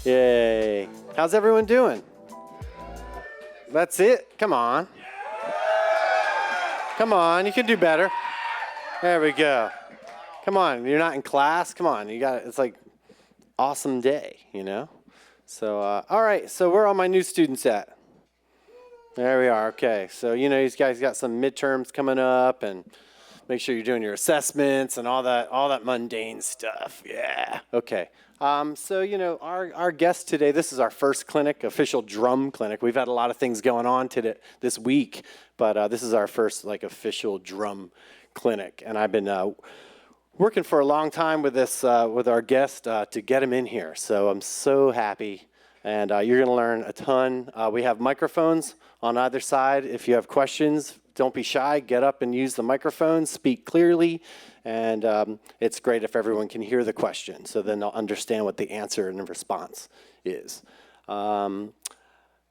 Yay. How's everyone doing? That's it? Come on. Come on, you can do better. There we go. Come on, you're not in class? Come on, it's like awesome day, you know? So, all right, so where are all my new students at? There we are, okay. So, these guys got some midterms coming up, and make sure you're doing your assessments and all that mundane stuff. Yeah, okay. So, our guest today, this is our first clinic, official drum clinic. We've had a lot of things going on this week, but this is our first, official drum clinic. And I've been working for a long time with with our guest to get him in here. So I'm so happy, and you're going to learn a ton. We have microphones on either side. If you have questions, don't be shy. Get up and use the microphone. Speak clearly. And it's great if everyone can hear the question, so then they'll understand what the answer and the response is.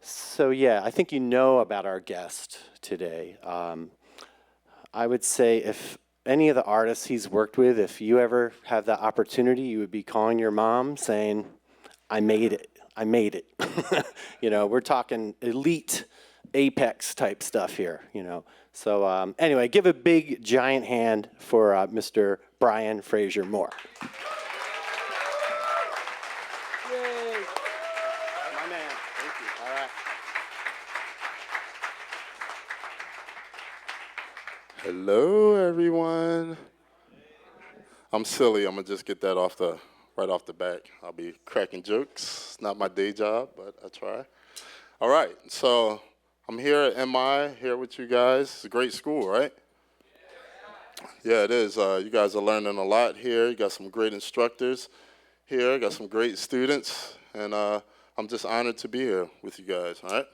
So yeah, I think you know about our guest today. I would say if any of the artists he's worked with, if you ever have that opportunity, you would be calling your mom saying, I made it. I made it. We're talking elite apex type stuff here, So anyway, give a big, giant hand for Mr. Brian Frasier Moore. Yay. My man. Thank you. All right. Hello, everyone. I'm silly. I'm going to just get that right off the back. I'll be cracking jokes. It's not my day job, but I try. All right, so I'm here at MI, here with you guys. It's a great school, right? Yeah, it is. You guys are learning a lot here. You got some great instructors here. Got some great students. And I'm just honored to be here with you guys, all right?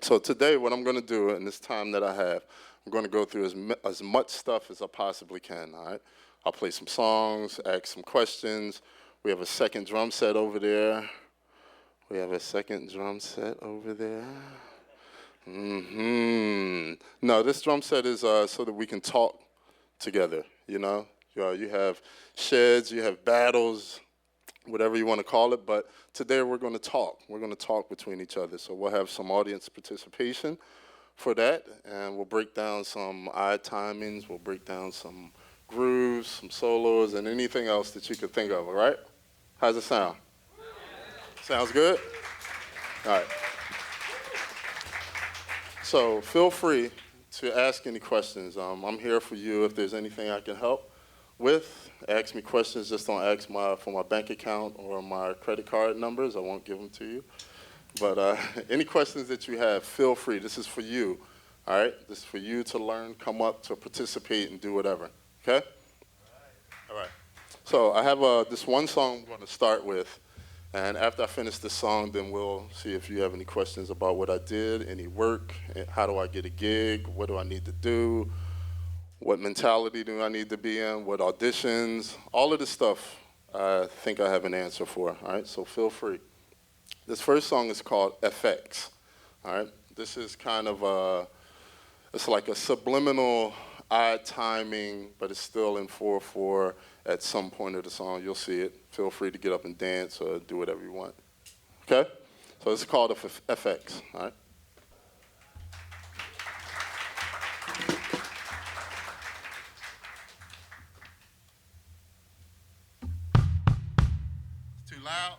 So today, what I'm going to do in this time that I have, I'm going to go through as much stuff as I possibly can, all right? I'll play some songs, ask some questions. We have a second drum set over there. No, this drum set is so that we can talk together, You have sheds, you have battles, whatever you want to call it, but today we're going to talk. We're going to talk between each other, so we'll have some audience participation for that, and we'll break down some odd timings, we'll break down some grooves, some solos, and anything else that you could think of, all right? How's it sound? Sounds good? All right. So feel free to ask any questions. I'm here for you if there's anything I can help with. Ask me questions. Just don't ask for my bank account or my credit card numbers. I won't give them to you. But any questions that you have, feel free. This is for you, all right? This is for you to learn, come up, to participate, and do whatever, okay? All right. So I have this one song I'm going to start with, and after I finish this song, then we'll see if you have any questions about what I did, any work, how do I get a gig, what do I need to do, what mentality do I need to be in, what auditions, all of this stuff I think I have an answer for, all right? So feel free. This first song is called FX, all right? This is kind of it's like a subliminal odd timing, but it's still in 4/4 at some point of the song. You'll see it. Feel free to get up and dance or do whatever you want, okay? So it's called FX, all right? Too loud?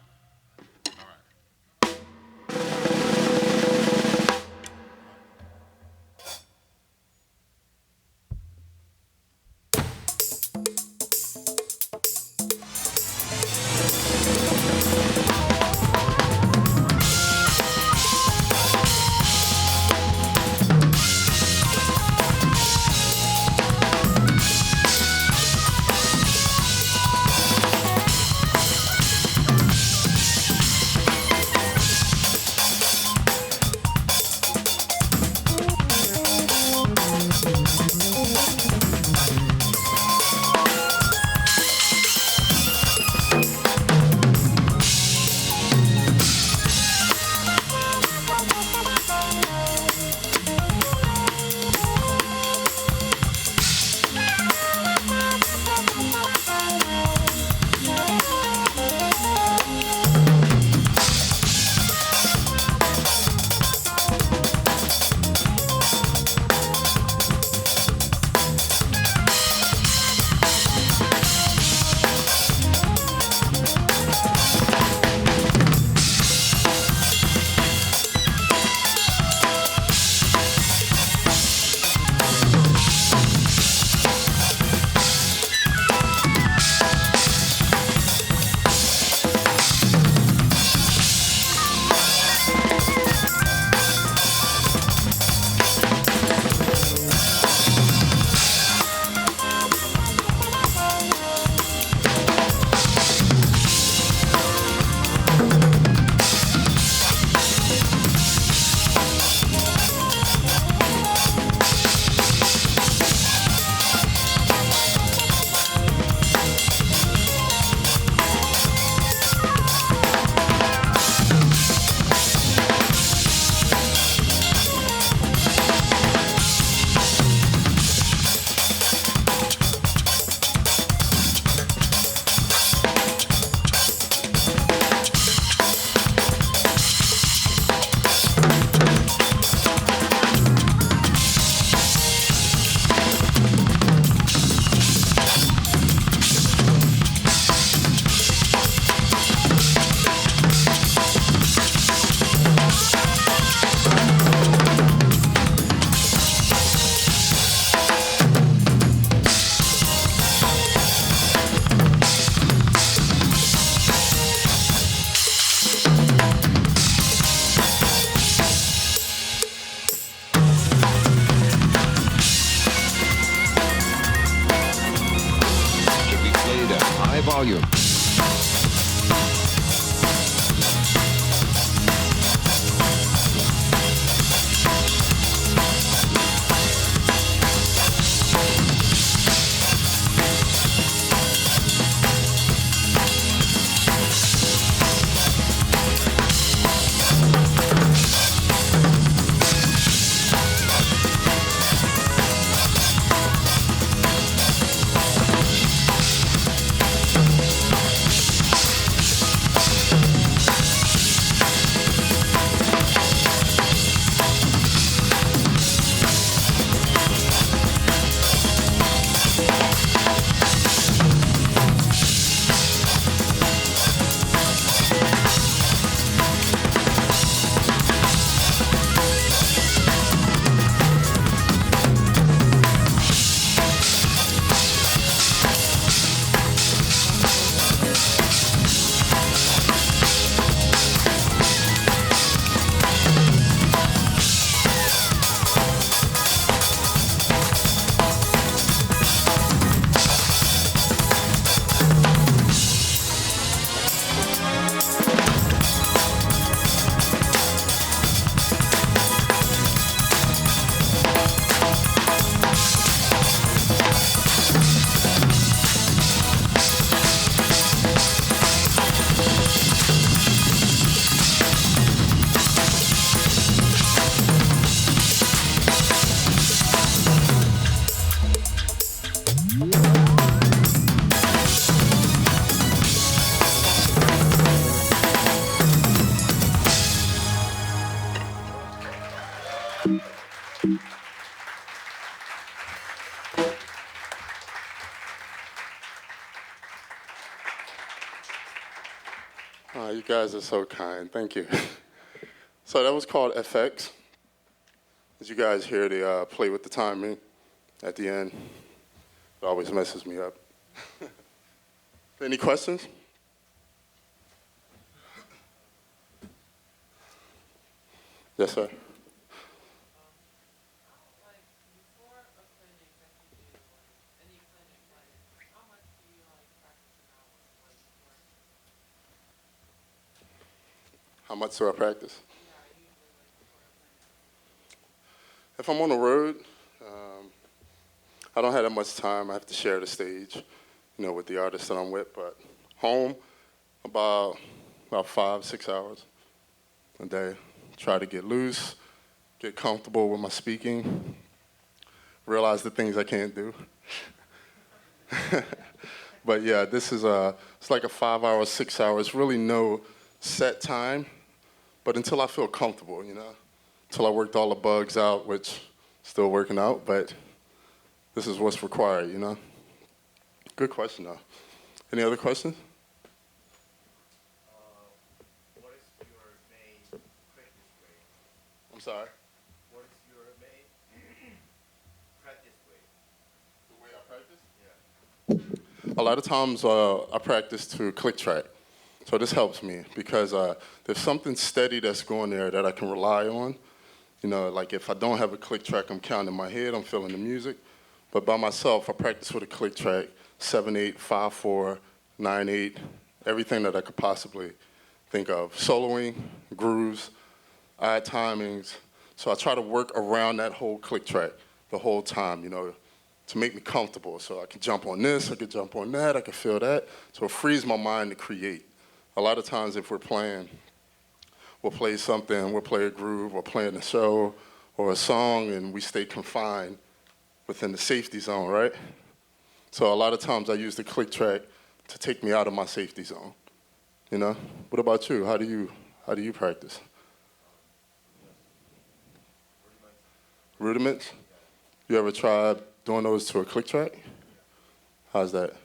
you guys are so kind. Thank you. So that was called FX. As you guys hear, they play with the timing at the end. It always messes me up. Any questions? Yes, sir. How much do I practice? If I'm on the road, I don't have that much time. I have to share the stage, with the artist that I'm with. But home, about 5, 6 hours a day. Try to get loose, get comfortable with my speaking, realize the things I can't do. But yeah, this is it's like a 5 hour, 6 hours. Really no set time, but until I feel comfortable, until I worked all the bugs out, which still working out, but this is what's required, Good question, though. Any other questions? What is your main practice way? I'm sorry? What is your main practice way? The way I practice? Yeah. A lot of times I practice to click track. So this helps me because there's something steady that's going there that I can rely on. Like if I don't have a click track, I'm counting in my head, I'm feeling the music. But by myself, I practice with a click track, 7/8, 5/4, 9/8, everything that I could possibly think of. Soloing, grooves, odd timings. So I try to work around that whole click track the whole time, to make me comfortable. So I can jump on this, I can jump on that, I can feel that. So it frees my mind to create. A lot of times if we're playing, we'll play something, we'll play a groove, we're playing a show or a song, and we stay confined within the safety zone, right? So a lot of times I use the click track to take me out of my safety zone. What about you? How do you practice? Rudiments? You ever tried doing those to a click track? How's that?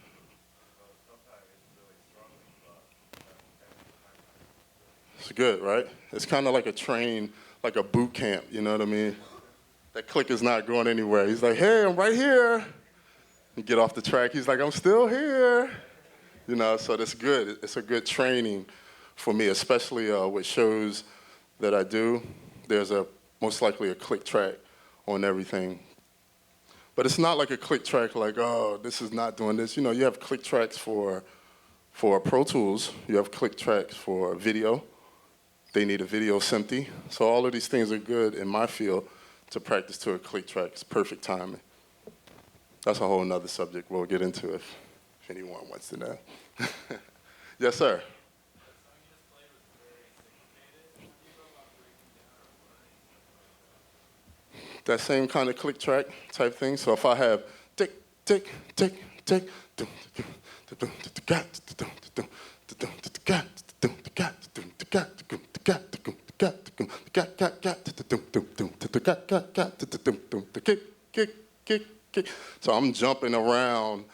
It's good, right? It's kind of like a train, like a boot camp, you know what I mean? That click is not going anywhere. He's like, hey, I'm right here. You get off the track, he's like, I'm still here. So that's good. It's a good training for me, especially with shows that I do. There's most likely a click track on everything. But it's not like a click track like, oh, this is not doing this. You have click tracks for Pro Tools. You have click tracks for video. They need a video SMPTE. So all of these things are good in my field to practice to a click track. It's perfect timing. That's a whole nother subject we'll get into if anyone wants to know. Yes, sir. That same kind of click track type thing. So if I have tick, tick, tick, tick, so I'm jumping around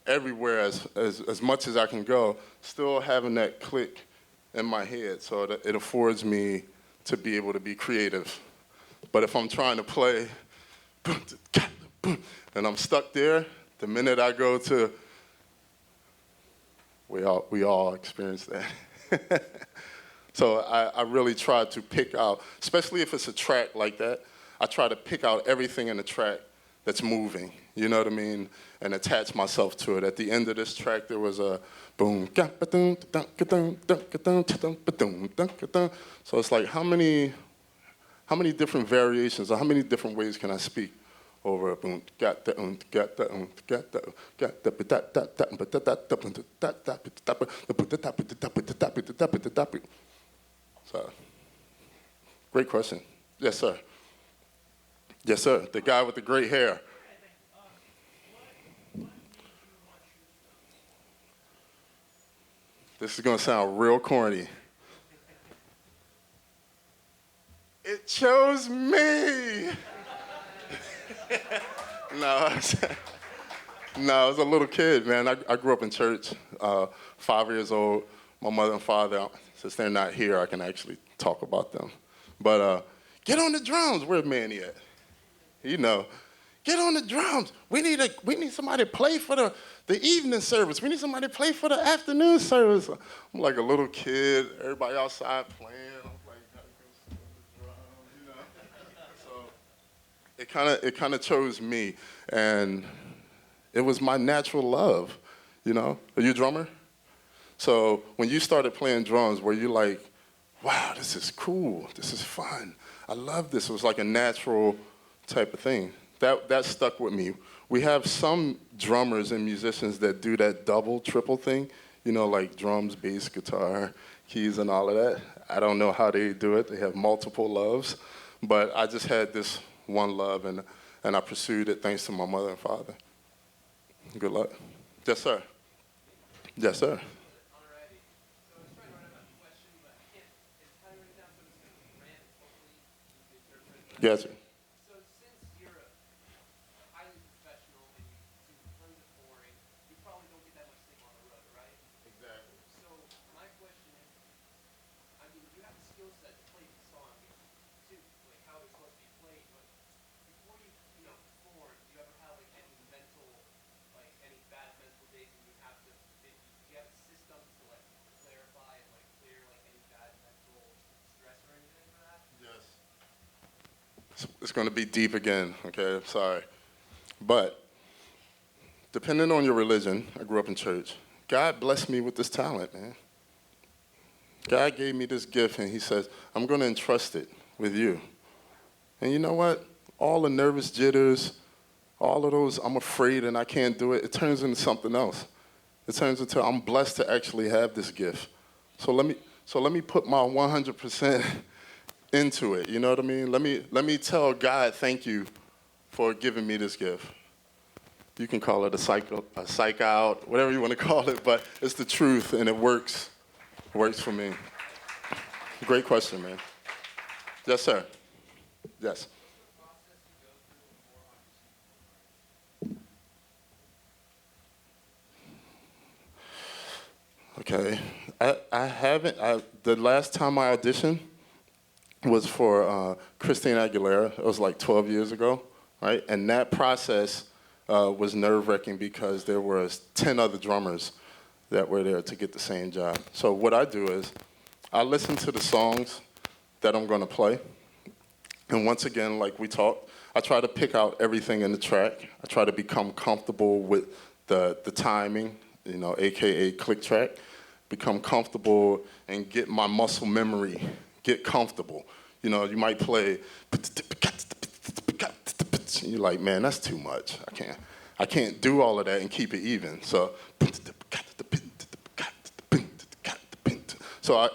everywhere as much as I can go, still having that click in my head. So that it affords me to be able to be creative. But if I'm trying to play, and I'm stuck there, the minute I go to, we all experience that. So I really try to pick out, especially if it's a track like that, I try to pick out everything in the track that's moving, you know what I mean, and attach myself to it. At the end of this track, there was a boom, so it's like how many different variations or how many different ways can I speak over a boom, got the got the got the got the. So, great question. Yes, sir. Yes, sir. The guy with the great hair. This is gonna sound real corny. It chose me. No, no, I was a little kid, man. I grew up in church, 5 years old, my mother and father, since they're not here, I can actually talk about them. But get on the drums. Where's Manny at? You know, get on the drums. We need somebody to play for the evening service. We need somebody to play for the afternoon service. I'm like a little kid, everybody outside playing. I'm like, gotta go sit on the drums, you know. So it kind of chose me, and it was my natural love, you know. Are you a drummer? So when you started playing drums, were you like, wow, this is cool, this is fun, I love this? It was like a natural type of thing. That stuck with me. We have some drummers and musicians that do that double, triple thing, you know, like drums, bass, guitar, keys, and all of that. I don't know how they do it. They have multiple loves. But I just had this one love, and I pursued it thanks to my mother and father. Good luck. Yes, sir. Yes, sir. Alrighty. So I was trying to write out a question, but I can't entirely write it down, so I'm just going to rant. Hopefully you can interpret it. Gotcha. So since you're a highly professional and you do tons of touring, you probably don't get that much sleep on the road, right? Exactly. So my question is, I mean, you have the skill set to play the song too, like how it's supposed to be played, but before you know, perform, do you ever have like any mental, like any bad mental days when you have to, do you have a system to like clarify and like clear like any bad mental stress or anything for that? Yes. It's going to be deep again, okay? Sorry. But depending on your religion, I grew up in church. God blessed me with this talent, man. God gave me this gift, and he says, I'm going to entrust it with you. And you know what? All the nervous jitters, all of those, I'm afraid and I can't do it, it turns into something else. It turns into, I'm blessed to actually have this gift. So let me put my 100% into it, you know what I mean? Let me tell God, thank you for giving me this gift. You can call it a psych out, whatever you want to call it, but it's the truth, and it works. It works for me. Great question, man. Yes, sir. Yes. Okay. I haven't, the last time I auditioned was for Christina Aguilera. It was like 12 years ago, right? And that process was nerve-wracking because there was 10 other drummers that were there to get the same job. So what I do is I listen to the songs that I'm going to play. And once again, like we talked, I try to pick out everything in the track. I try to become comfortable with the timing, you know, AKA click track. Become comfortable and get my muscle memory, get comfortable. You know, you might play, and you're like, man, that's too much. I can't do all of that and keep it even. So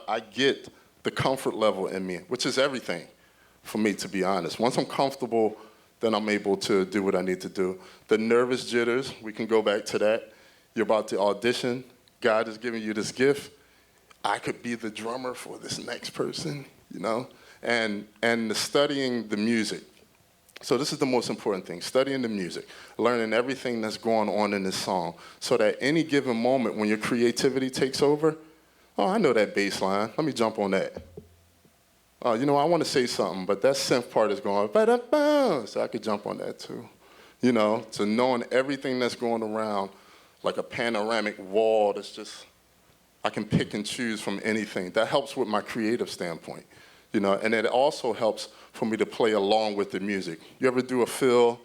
I get the comfort level in me, which is everything for me, to be honest. Once I'm comfortable, then I'm able to do what I need to do. The nervous jitters, we can go back to that. You're about to audition. God is giving you this gift. I could be the drummer for this next person, you know? And studying the music. So this is the most important thing, studying the music, learning everything that's going on in this song, so that any given moment when your creativity takes over, oh, I know that bass line, let me jump on that. Oh, you know, I want to say something, but that synth part is going, ba-da-ba, so I could jump on that too. You know, to knowing everything that's going around, like a panoramic wall that's just, I can pick and choose from anything. That helps with my creative standpoint, you know, and it also helps for me to play along with the music. You ever do a fill,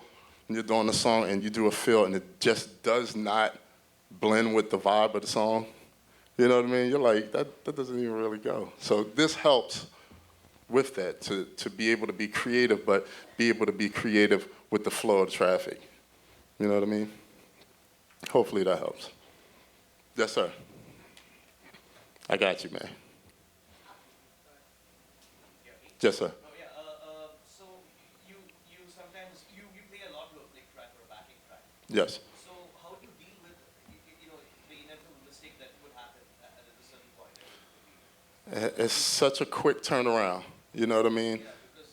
and you're doing a song, and you do a fill, and it just does not blend with the vibe of the song? You know what I mean? You're like, that doesn't even really go. So this helps with that, to be able to be creative, but be able to be creative with the flow of traffic. You know what I mean? Hopefully that helps. Yes, sir. I got you, man. Yes, sir. Oh yeah. So you sometimes you play a lot to a click track or a backing track. Yes. So how do you deal with you know the inevitable mistake that would happen at a certain point in the beat? It's such a quick turnaround. You know what I mean? Yeah, because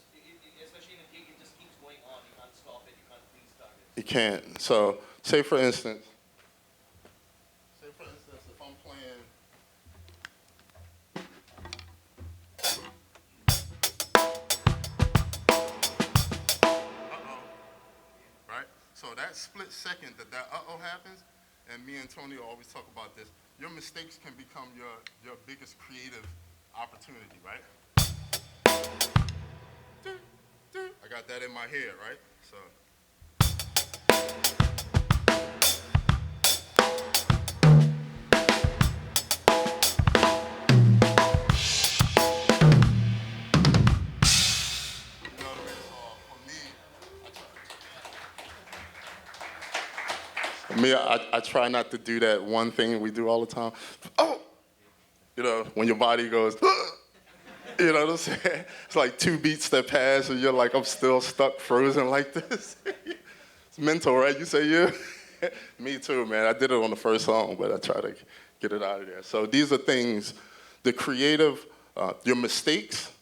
especially in a gig, it just keeps going on. You can't stop it. You can't restart it. You can't. So say for instance, if I'm playing split second that uh-oh happens, and me and Tony always talk about this, your mistakes can become your biggest creative opportunity, right? I got that in my head, right? So. You know what I mean? So for me, I try not to do that one thing we do all the time. Oh, you know, when your body goes, you know what I'm saying? It's like 2 beats that pass, and you're like, I'm still stuck, frozen like this. It's mental, right? You say yeah. Me too, man. I did it on the first song, but I try to get it out of there. So these are things, the creative, your mistakes.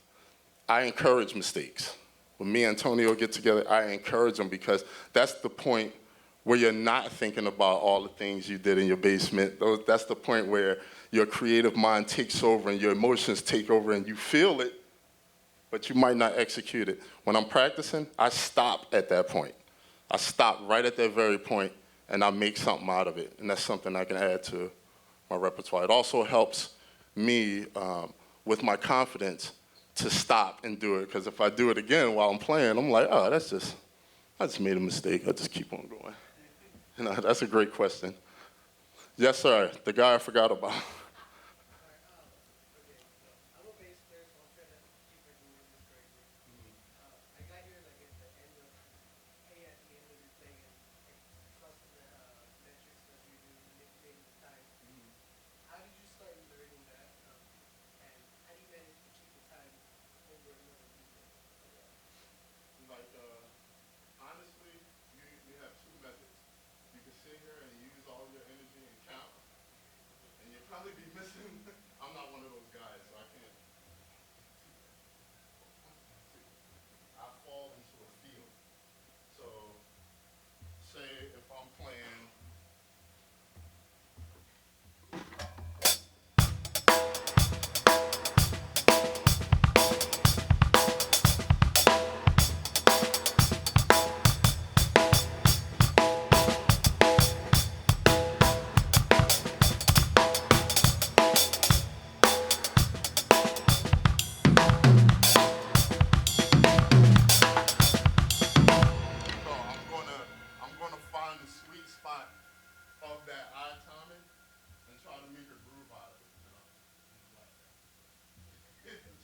I encourage mistakes. When me and Antonio get together, I encourage them because that's the point where you're not thinking about all the things you did in your basement. That's the point where your creative mind takes over and your emotions take over and you feel it, but you might not execute it. When I'm practicing, I stop at that point. I stop right at that very point and I make something out of it. And that's something I can add to my repertoire. It also helps me with my confidence to stop and do it. Because if I do it again while I'm playing, I'm like, oh, I just made a mistake. I'll just keep on going. You know, that's a great question. Yes, sir. The guy I forgot about. I'm a bass player, so I'll try to keep remembering this correctly. I got here like at the end of, hey, at the end of your thing, and trust the metrics that you do, manipulating the time. How did you start learning that, and how do you manage to keep the time over another people? Like, honestly, you have 2 methods. You can sit here and use all your energy and count, and you'll probably be missing. I'm not one of those guys, so I can't. I fall into a field. So, say if I'm playing. So I'm gonna find the sweet spot of that eye timing and try to make a groove out of it. You know?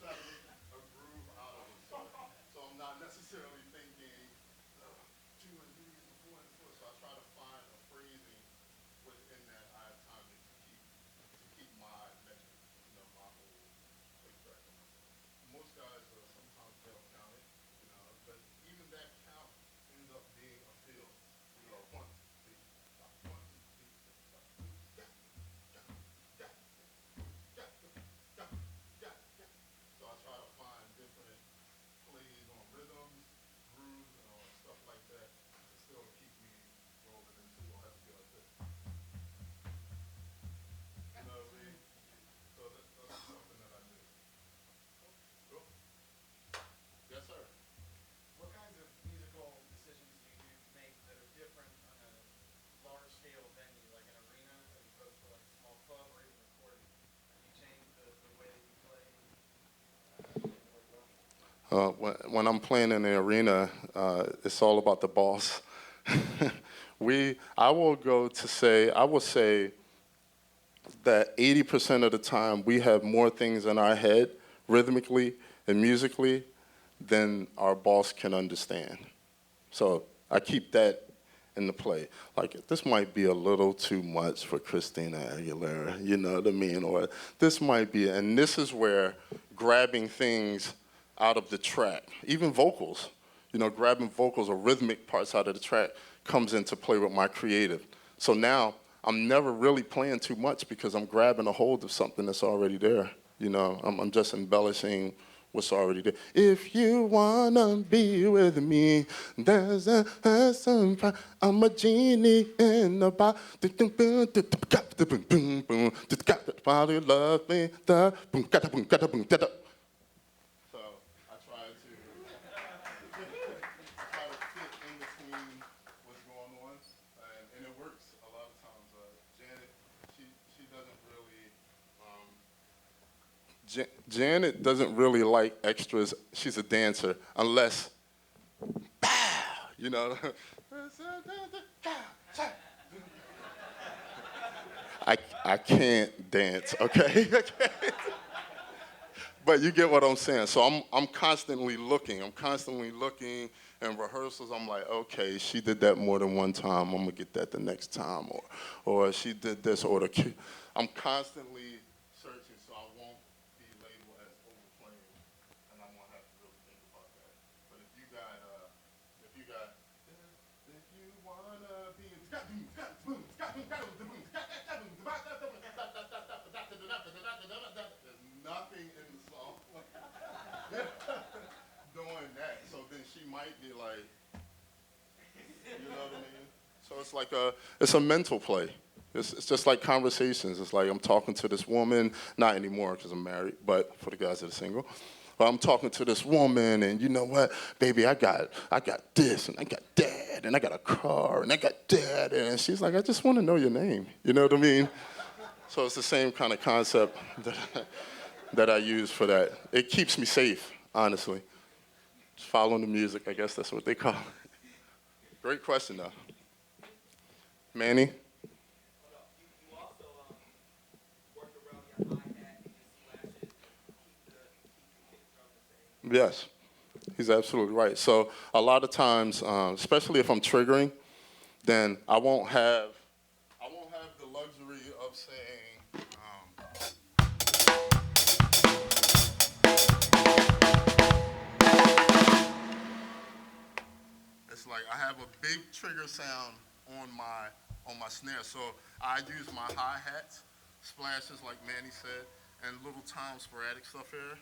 Try to make a groove out of it. So I'm not necessarily thinking 2 and 3 and 4 and 4. So I try to find a phrasing within that eye timing to keep my metric, you know, my whole click track on myself. Most guys sometimes they'll count it, you know, but even that count ends up being a feel. You know, 1, 2, 3, 4, 1, 2, 3, 4, 5. Yeah, yeah, yeah, yeah, yeah. So I try to find different plays on rhythms, grooves, stuff like that to still keep me rolling into or have to get like this. You know what I mean? So that's something that I do. Cool. Yes, sir. What kinds of musical decisions do you make that are different on a large scale venue, like an arena, as opposed to like a small club or even recording? Have you changed the way that you play as well? When I'm playing in the arena, it's all about the boss. I will say that 80% of the time we have more things in our head, rhythmically and musically, than our boss can understand. So I keep that in the play. Like, this might be a little too much for Christina Aguilera, you know what I mean? Or this might be, and this is where grabbing things out of the track, even vocals, you know, grabbing vocals or rhythmic parts out of the track comes into play with my creative. So now I'm never really playing too much because I'm grabbing a hold of something that's already there. You know, I'm just embellishing what's already there. If you wanna be with me, I'm a genie in a bottle. Love me. So I try to fit in between what's going on. doesn't really. Janet doesn't really like extras. She's a dancer, unless, you know. I can't dance, okay? But you get what I'm saying. So I'm constantly looking. I'm constantly looking in rehearsals. I'm like, okay, she did that more than one time. I'm gonna get that the next time, or she did this, or I'm constantly searching, so I won't be labeled as overplaying, and I won't have to really think about that. But if you got, if you wanna be, there's nothing in the song doing that. So then she might be like, you know what I mean? So it's a mental play. It's just like conversations. It's like I'm talking to this woman, not anymore because I'm married, but for the guys that are single. But I'm talking to this woman, and you know what, baby, I got this, and I got that, and I got a car, and I got that, and she's like, I just want to know your name. You know what I mean? So it's the same kind of concept that I use for that. It keeps me safe, honestly. Just following the music, I guess that's what they call it. Great question, though. Manny? Hold up. You also work around your hi-hat and your slashes and keep the kick drum the same. Yes, he's absolutely right. So a lot of times, especially if I'm triggering, then I won't have the luxury of saying, it's like I have a big trigger sound on my snare. So I use my hi-hats, splashes like Manny said, and little time sporadic stuff here.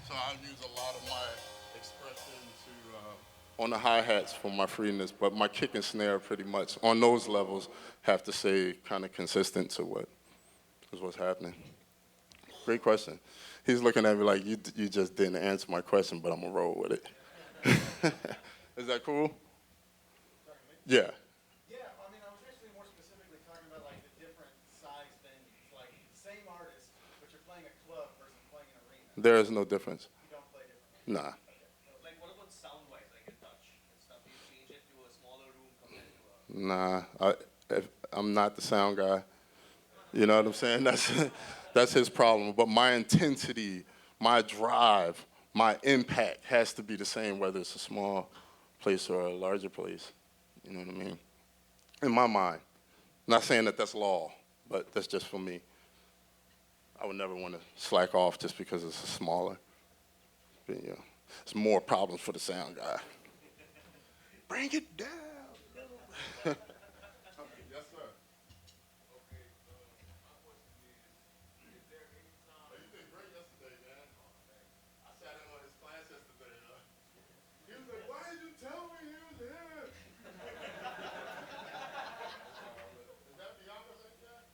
So I use a lot of my expression on the hi-hats for my freeness, but my kick and snare pretty much on those levels have to stay kind of consistent to what's happening. Great question. He's looking at me like you just didn't answer my question, but I'm gonna roll with it. Is that cool? Yeah. Yeah, I mean, I was actually more specifically talking about like the different size venues, like same artist, but you're playing a club versus playing an arena. There is no difference. You don't play differently. Nah. Like, what about sound-wise, like your touch and stuff? Do you change it to a smaller room compared to a... Nah. I'm not the sound guy. You know what I'm saying? That's his problem. But my intensity, my drive, my impact has to be the same whether it's a small place or a larger place. You know what I mean? In my mind. Not saying that that's law, but that's just for me. I would never want to slack off just because it's smaller. But, you know, it's more problems for the sound guy. Bring it down. Yes, sir. You did great yesterday, man. I sat in on his class yesterday. He was like, why did you tell me he was here? Is that Bianca saying that?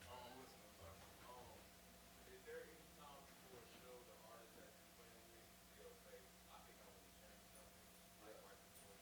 Oh, I'm listening, sorry. Is there any time before a show the artist that you're playing with, they'll say, I think I want to change something, like right before a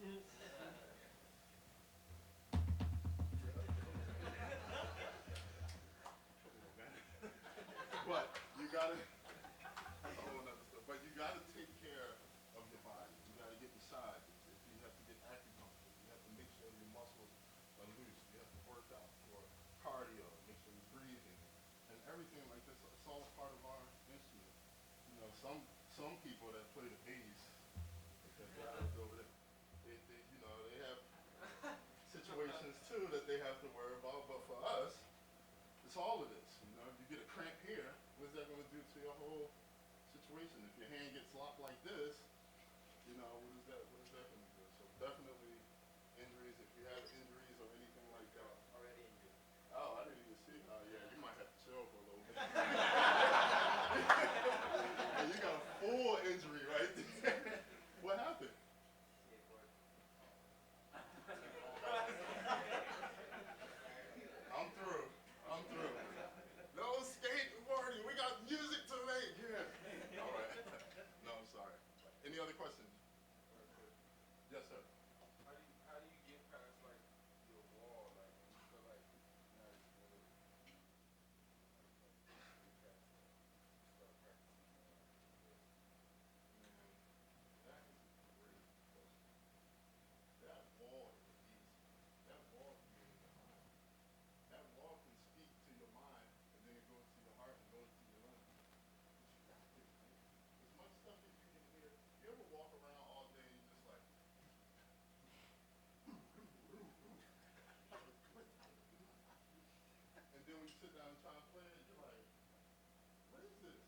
But you gotta, that's a whole nother stuff. But you gotta take care of your body. You gotta get massages. If you have to get acupuncture, you have to make sure your muscles are loose. You have to work out for cardio, make sure you're breathing, and everything like this. It's all part of our instrument. You know, some people that play the bass, okay, guys over there, they have situations too that they have to worry about. But for us, it's all of this. You know, if you get a cramp here, what's that going to do to your whole situation? If your hand gets locked like this, you know, what is that going to do? So definitely injuries. If you have injuries or anything like that. Already injured. Oh, I didn't even see. Oh, yeah, you might have to chill for a little bit. And you got a full injury right there. What happened? Skateboard. I'm through. I'm through. No skateboarding. We got music to make here. All right. No, I'm sorry. Any other questions? Yes, sir. How do you get past like your wall, like when you feel like now you're really start practicing? Man, that is a great question. That wall is easy. That wall can go in your mind. That wall can speak to your mind, and then it goes to your heart and goes to your lungs. But you got this, man. As much stuff as you can hear. You ever walk around all day and just like, and then when you sit down and try to play it, you're like, what is this?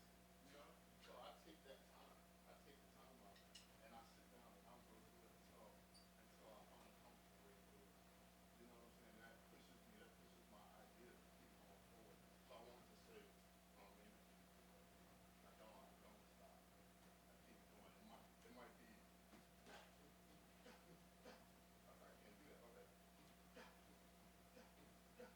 You know? So I take that time. I take the time out and I sit down and I'll go through it until I'm uncomfortable with it. You know what I'm saying? That pushes me, that pushes my ideas to keep going forward. So I wanted to say, you know what I mean? I don't stop. I keep going. It might be, I can't do that. Okay. Let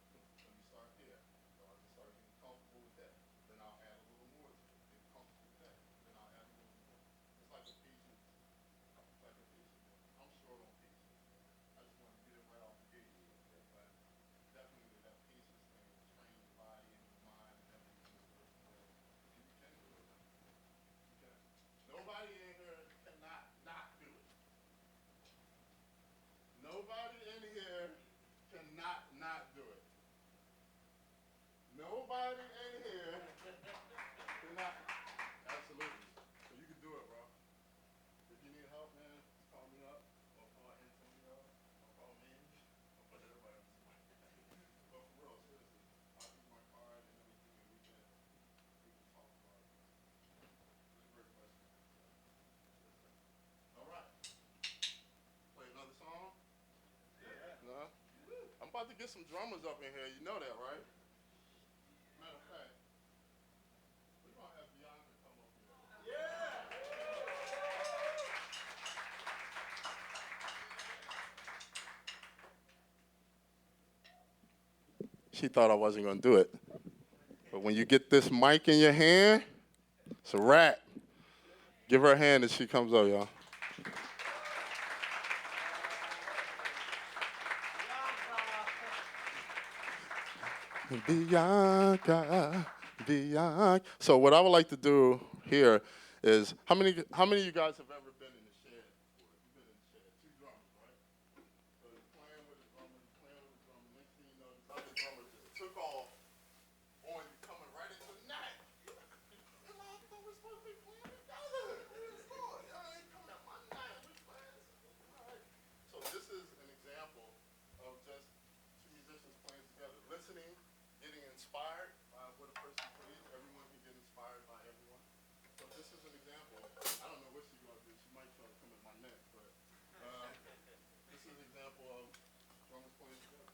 me start here. So I just start getting comfortable with that. Then I'll add a little more to it. Get comfortable with that. Then I'll add a little more. It's like a patience. It's like a patience. I'm short on patience. I just want to get it right off the gate. But definitely that patience thing will train your body and your mind and everything to work well. And you can do it. You can. Nobody in here cannot not do it. Nobody in here cannot not do it. Nobody in here cannot. Absolutely. So you can do it, bro. If you need help, man, just call me up. Or call Antonio. Or call me. Or put everybody on the spot. But for real, seriously, I'll give you my card and everything, and we can talk about it. It's a great question. Yes, sir. All right. Play another song? Yeah. No? I'm about to get some drummers up in here. You know that, right? Matter of fact, we're going to have Bianca come up here. She thought I wasn't going to do it. But when you get this mic in your hand, it's a wrap. Give her a hand as she comes up, y'all. Bianca, Bianca. So what I would like to do here is, how many of you guys have ever been in the shed before? You've been in the shed. Two drummers, right? So you're playing with the drummer, Next thing you know, this other drummer just took off on you, coming right into the net. And I thought we're supposed to be playing together. Y'all ain't coming at my net. We playing. All right. So this is an example of just two musicians playing together, listening, getting inspired by what a person plays. Everyone can get inspired by everyone. So this is an example. I don't know what she's going to do. She might try to come at my neck, but this is an example of drummers playing together.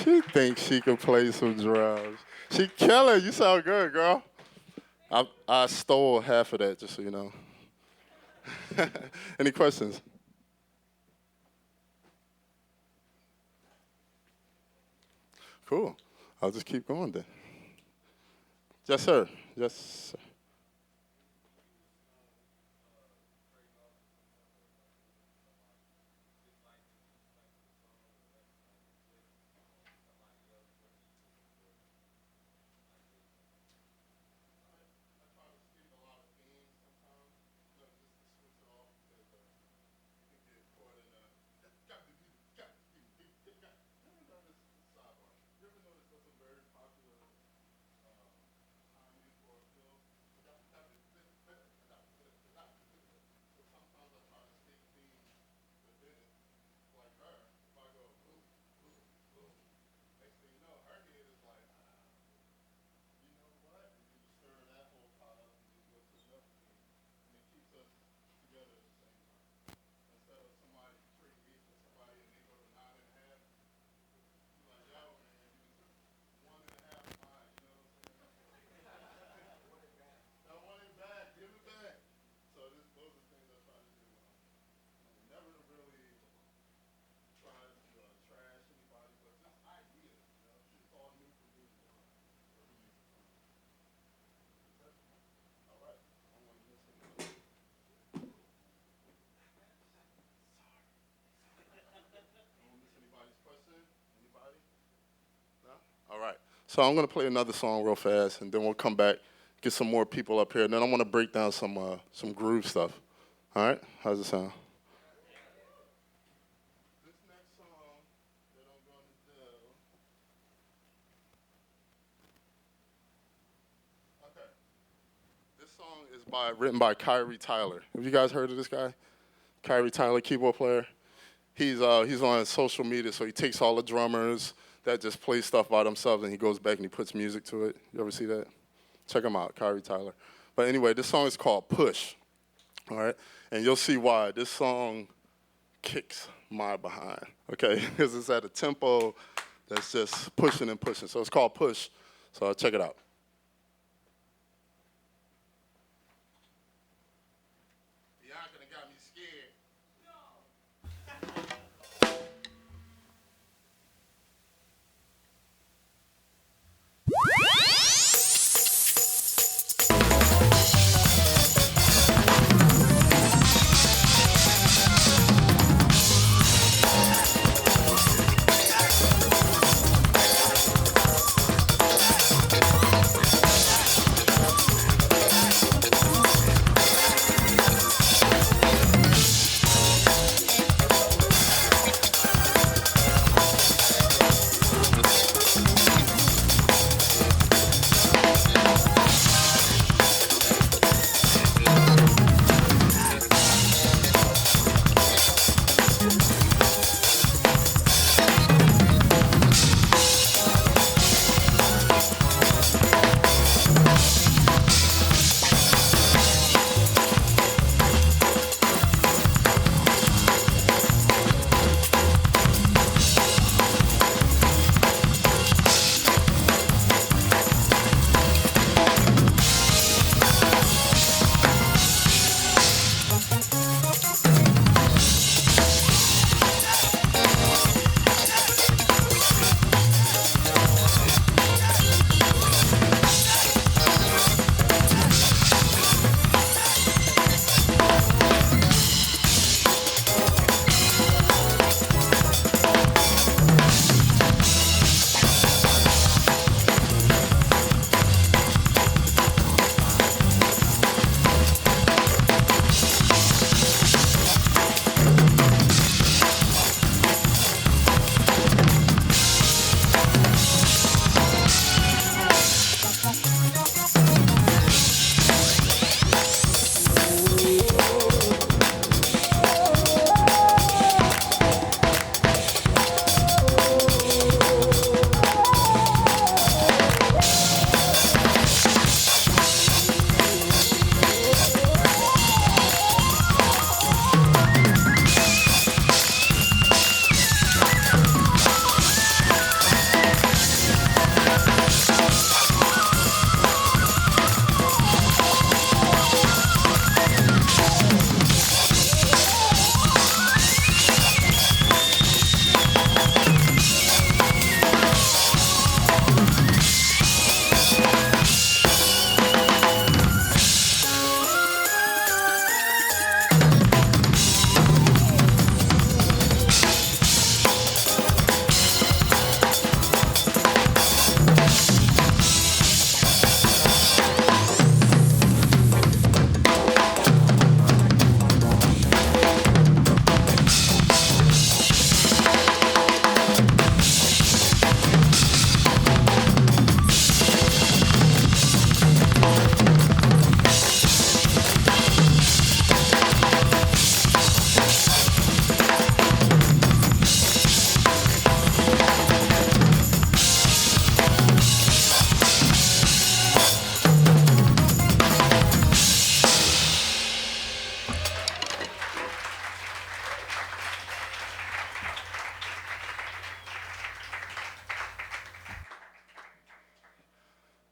She thinks she can play some drums. She killing. You sound good, girl. I stole half of that, just so you know. Any questions? Cool. I'll just keep going then. Yes, sir. Yes, sir. All right. So I'm gonna play another song real fast, and then we'll come back, get some more people up here, and then I want to break down some groove stuff. All right, how's it sound? This next song that I'm going to do. Okay. This song is written by Kyrie Tyler. Have you guys heard of this guy? Kyrie Tyler, keyboard player. He's on social media, so he takes all the drummers that just play stuff by themselves, and he goes back and he puts music to it. You ever see that? Check him out, Kyrie Tyler. But anyway, this song is called Push. All right, and you'll see why this song kicks my behind. Okay, because it's at a tempo that's just pushing and pushing. So it's called Push. So check it out. Bianca done got me scared.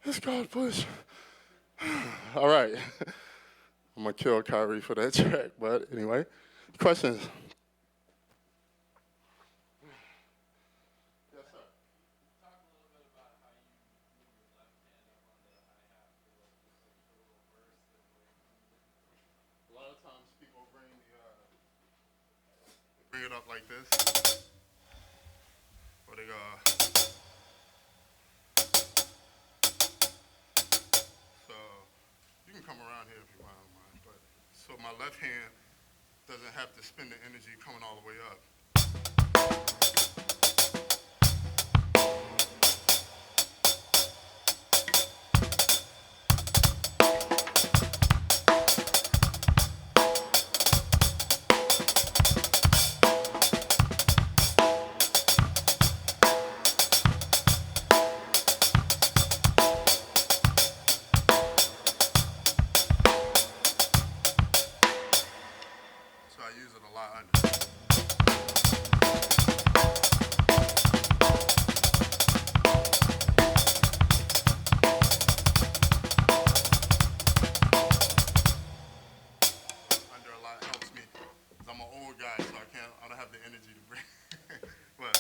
It's called Push. All right. I'm going to kill Kyrie for that track. But anyway, questions? Yes, sir. Talk a little bit about how you move your left hand up on the hi-hat for like just like a little burst and like A lot of times people bring it up like this, or they go. So you can come around here if you want, mind. But so my left hand doesn't have to spend the energy coming all the way up. So I use it a lot under. Under a lot helps me. 'Cause I'm an old guy, so I don't have the energy to bring. But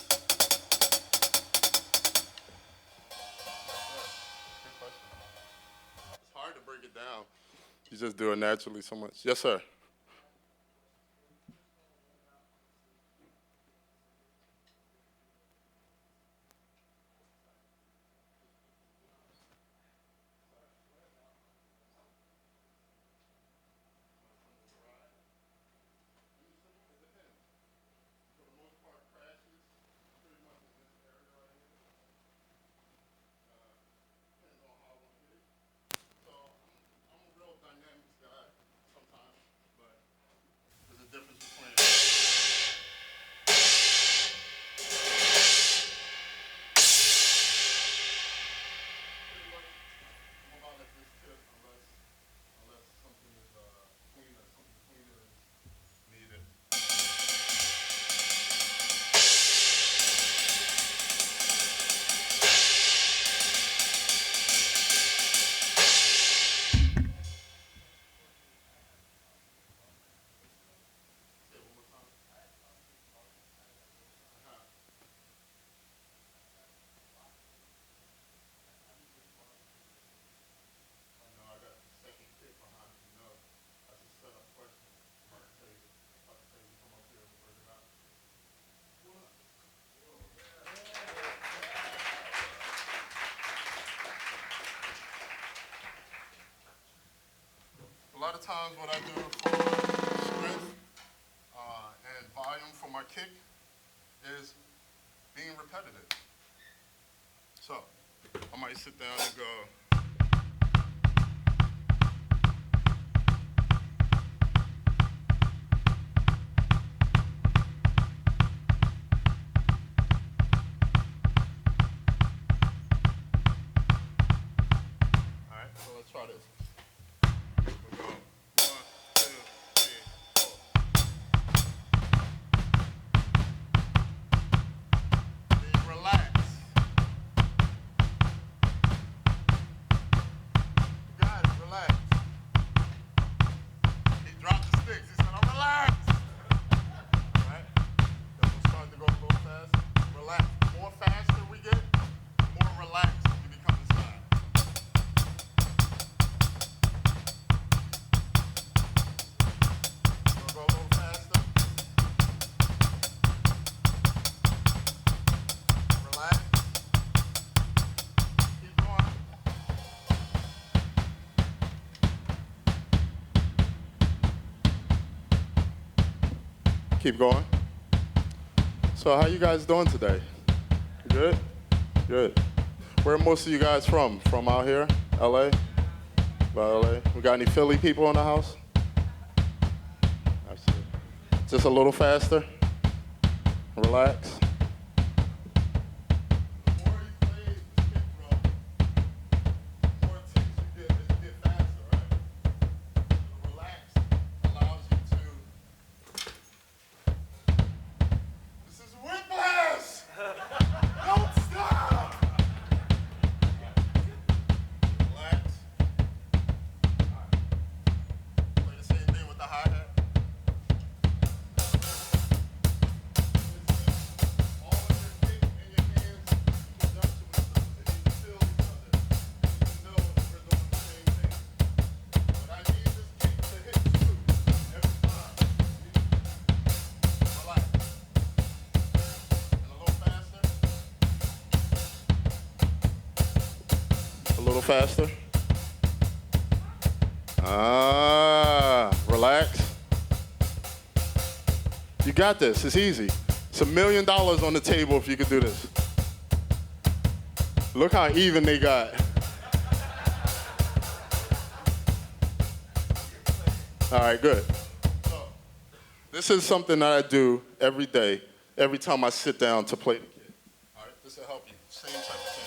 good question. It's hard to break it down. You just do it naturally so much. Yes, sir. I'm a real dynamics guy sometimes, but there's a difference between pretty much I'm about like this tip unless something is cleaner, something cleaner is needed. Say it one more time. I know I got the second kick behind it, you know. That's a setup question. I'm about to tell you to come up here and work it out. A lot of times what I do for strength and volume for my kick is being repetitive. So I might sit down and go. All right, so let's try this. We'll go 1, 2, 3, 4. Then relax. You got it, relax. He dropped the sticks. He said, "I'm relaxed." All right? Then we'll start to go a little faster. Relax. The more faster we get, the more relaxed you become inside. We'll go a little faster. Relax. Keep going. Keep going. So how you guys doing today? Good? Good. Where are most of you guys from? From out here? LA? About LA? We got any Philly people in the house? I see. Just a little faster. Relax. The more you play the kick drum, the more ticks you get as you get faster, right? So relax allows you to. This is whiplash! Don't stop! Relax. Play the same thing with the hi-hat. All of your kick and your hands in conjunction with them. They need to feel each other. You need to know that we're doing the same thing. But I need this kick to hit you every time. Relax. And a little faster. A little faster. Relax. You got this. It's easy. It's $1 million on the table if you could do this. Look how even they got. All right, good. So, this is something that I do every day, every time I sit down to play the kid. All right, this will help you. Same type of thing.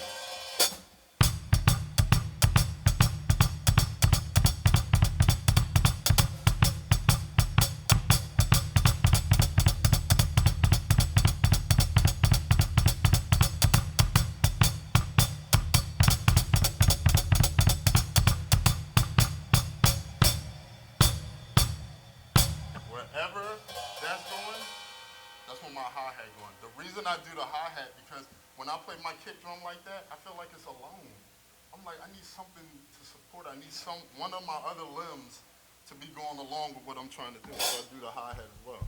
Wherever that's going, that's when my hi-hat going. The reason I do the hi-hat because when I play my kick drum like that, I feel like it's alone. I'm like, I need something to support. I need one of my other limbs to be going along with what I'm trying to do. So I do the hi-hat as well.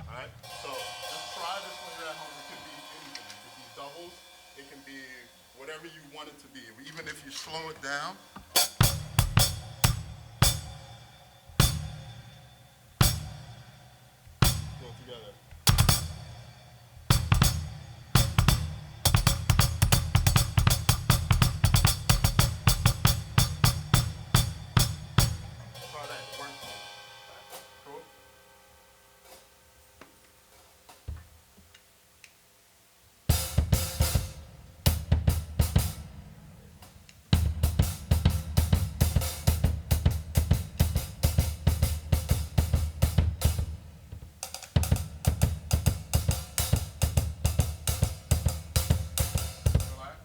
All right, so just try this when you're at home. It could be anything. It could be doubles. It can be whatever you want it to be. Even if you slow it down. Go together. Try that. Work. Cool. Relax.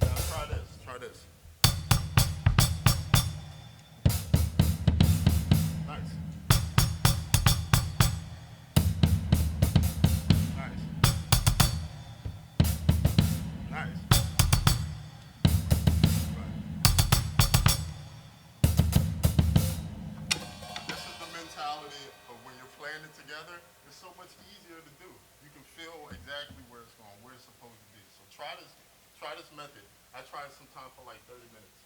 Now try this. Try this. Nice. Nice. Nice. Right. This is the mentality of when you're playing it together. It's so much easier to do. You can feel exactly where it's going, where it's supposed to be. So try this method. I try it sometime for like 30 minutes.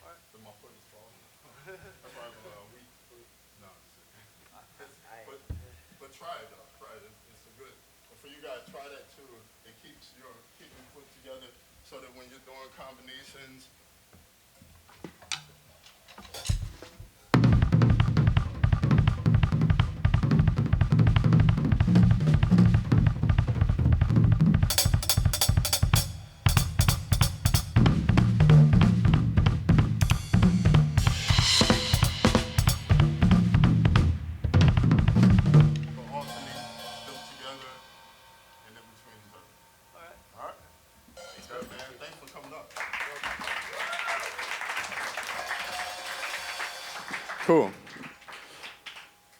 All right. Then my foot is falling. That's why I'm a weak foot. No, but try it though. Try it. It's a good. And for you guys, try that too. It keeps your foot together so that when you're doing combinations. Cool.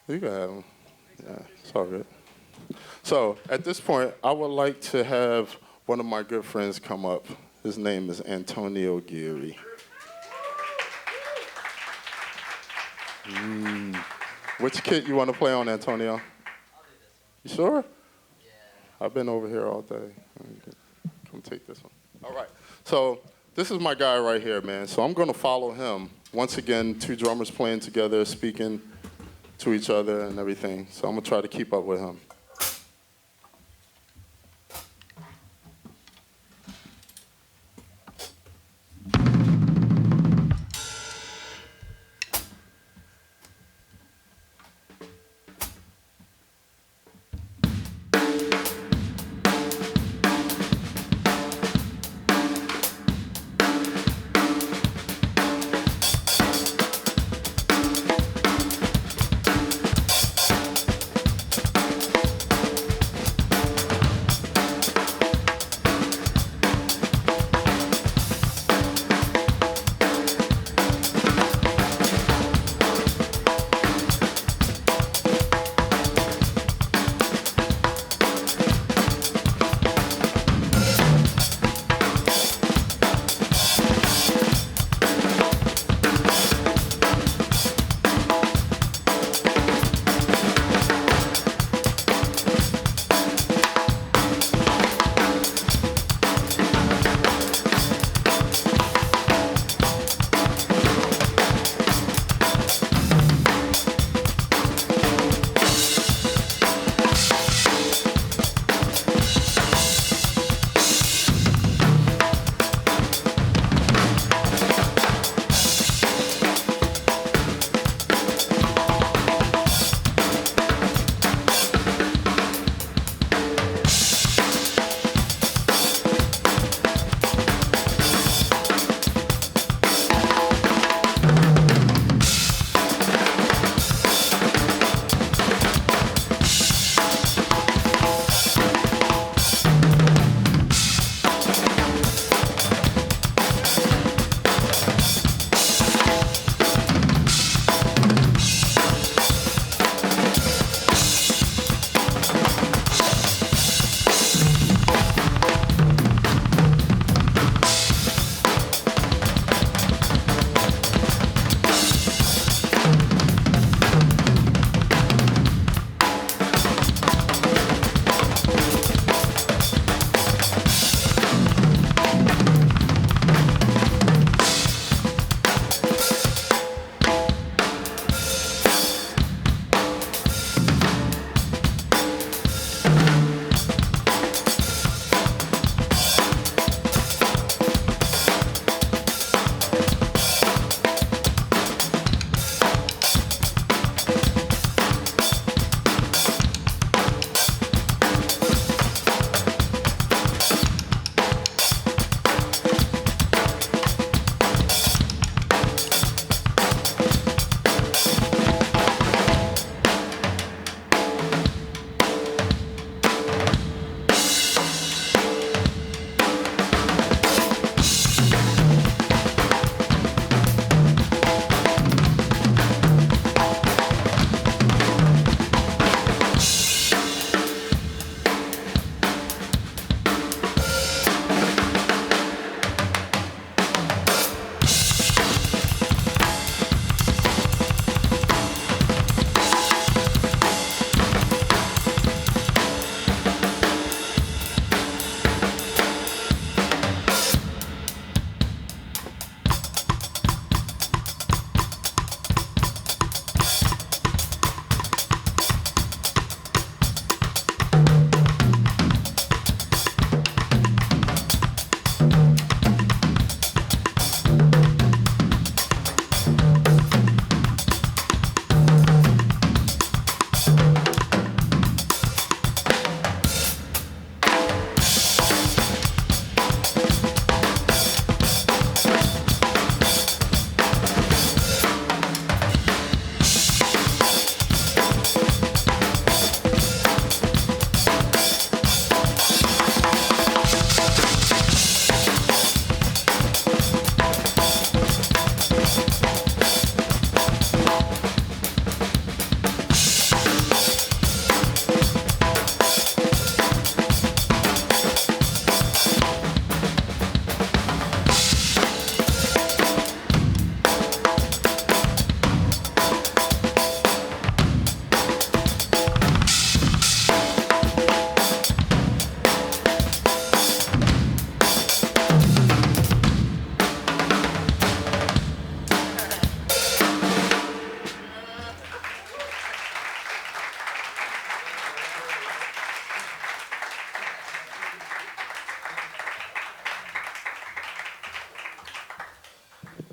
You can have them. Yeah, it's all good. So at this point, I would like to have one of my good friends come up. His name is Antonio Geary. Which kit you want to play on, Antonio? I'll do this one. You sure? Yeah. I've been over here all day. Come take this one. All right. So this is my guy right here, man. So I'm going to follow him. Once again, two drummers playing together, speaking to each other and everything. So I'm going to try to keep up with him.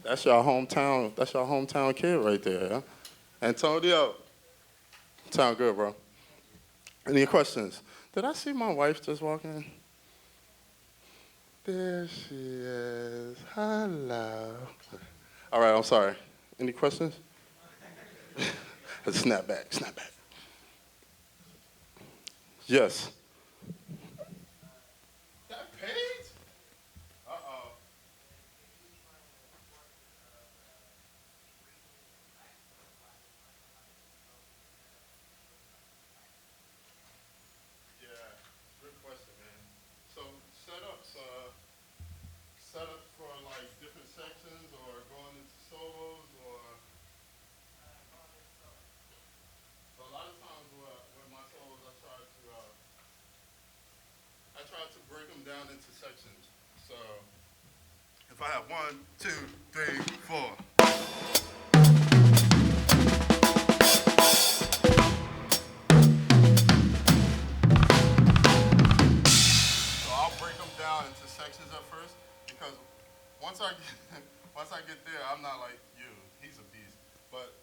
That's your hometown. That's your hometown kid right there. Huh? Antonio, sound good, bro. Any questions? Did I see my wife just walk in? There she is. Hello. All right, I'm sorry. Any questions? Snap back, snap back. Yes. That page? Uh-oh. Yeah, good question, man. So setups for like different sections or going into solos or so a lot of times with my solos I try to break them down into sections. So if I have 1, 2, 3, 4. So I'll break them down into sections at first because once I get, once I get there, I'm not like you. He's a beast. But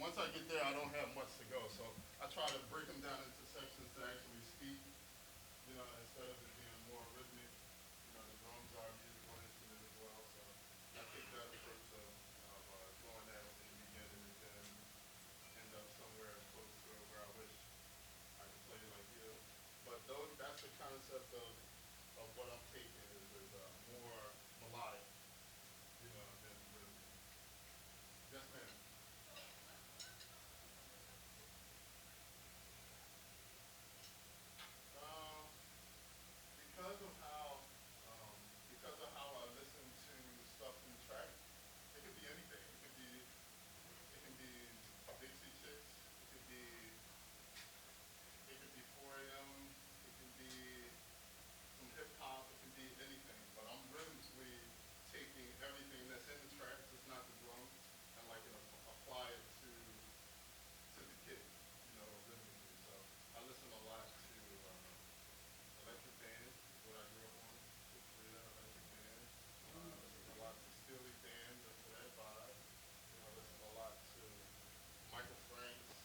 once I get there, I don't have much to go. So I try to break them down into sections to actually speak, instead of it being more rhythmic. The drums are music one instrument as well. So I take that approach of doing that in the beginning and then end up somewhere close to where I wish I could play like you. But that's the concept of what I'm taking is more melodic, than rhythmic. Yes, ma'am. Um, because of how I listen to stuff in the track, it could be anything. It can be Dixie Chicks. It could be 4 a.m. It can be some hip hop. It can be anything. But I'm rhythmically taking everything that's in the track, just not the drum, and like apply it to the kit, rhythmically. So I listen a lot to electric band is what I grew up on. Frida, electric band. Listen a lot to Steely Dan, just for that vibe. Listen a lot to Michael Franks.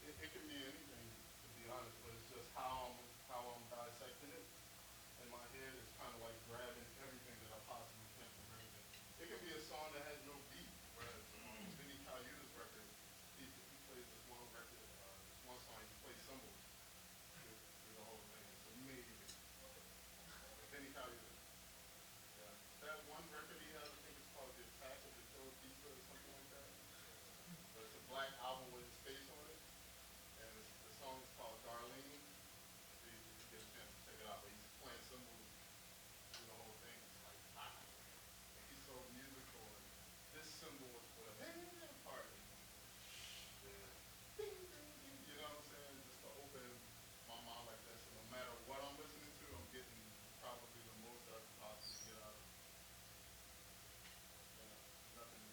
It can be anything, to be honest, but it's just how I'm dissecting it. In my head, it's kind of like grabbing everything that I possibly can from everything. It could be a song that has no beat, whereas Vinny Colaiuta's record, he plays this one record, this one song, he plays cymbals through the whole thing. So you may even Vinny Colaiuta. Yeah. That one record he has, I think it's called The Attack of the Killer Pizza or something like that. But it's a black album with his face on it, and the song is called Darlene. So you get a chance to check it out. But he's playing cymbals through the whole thing. It's like, wow. And he's so musical. And this cymbal is for the part. Yeah. Ding, ding, ding. You know what I'm saying? Just to open my mind like that. So no matter what I'm listening to, I'm getting probably the most I can possibly get out of it. Nothing.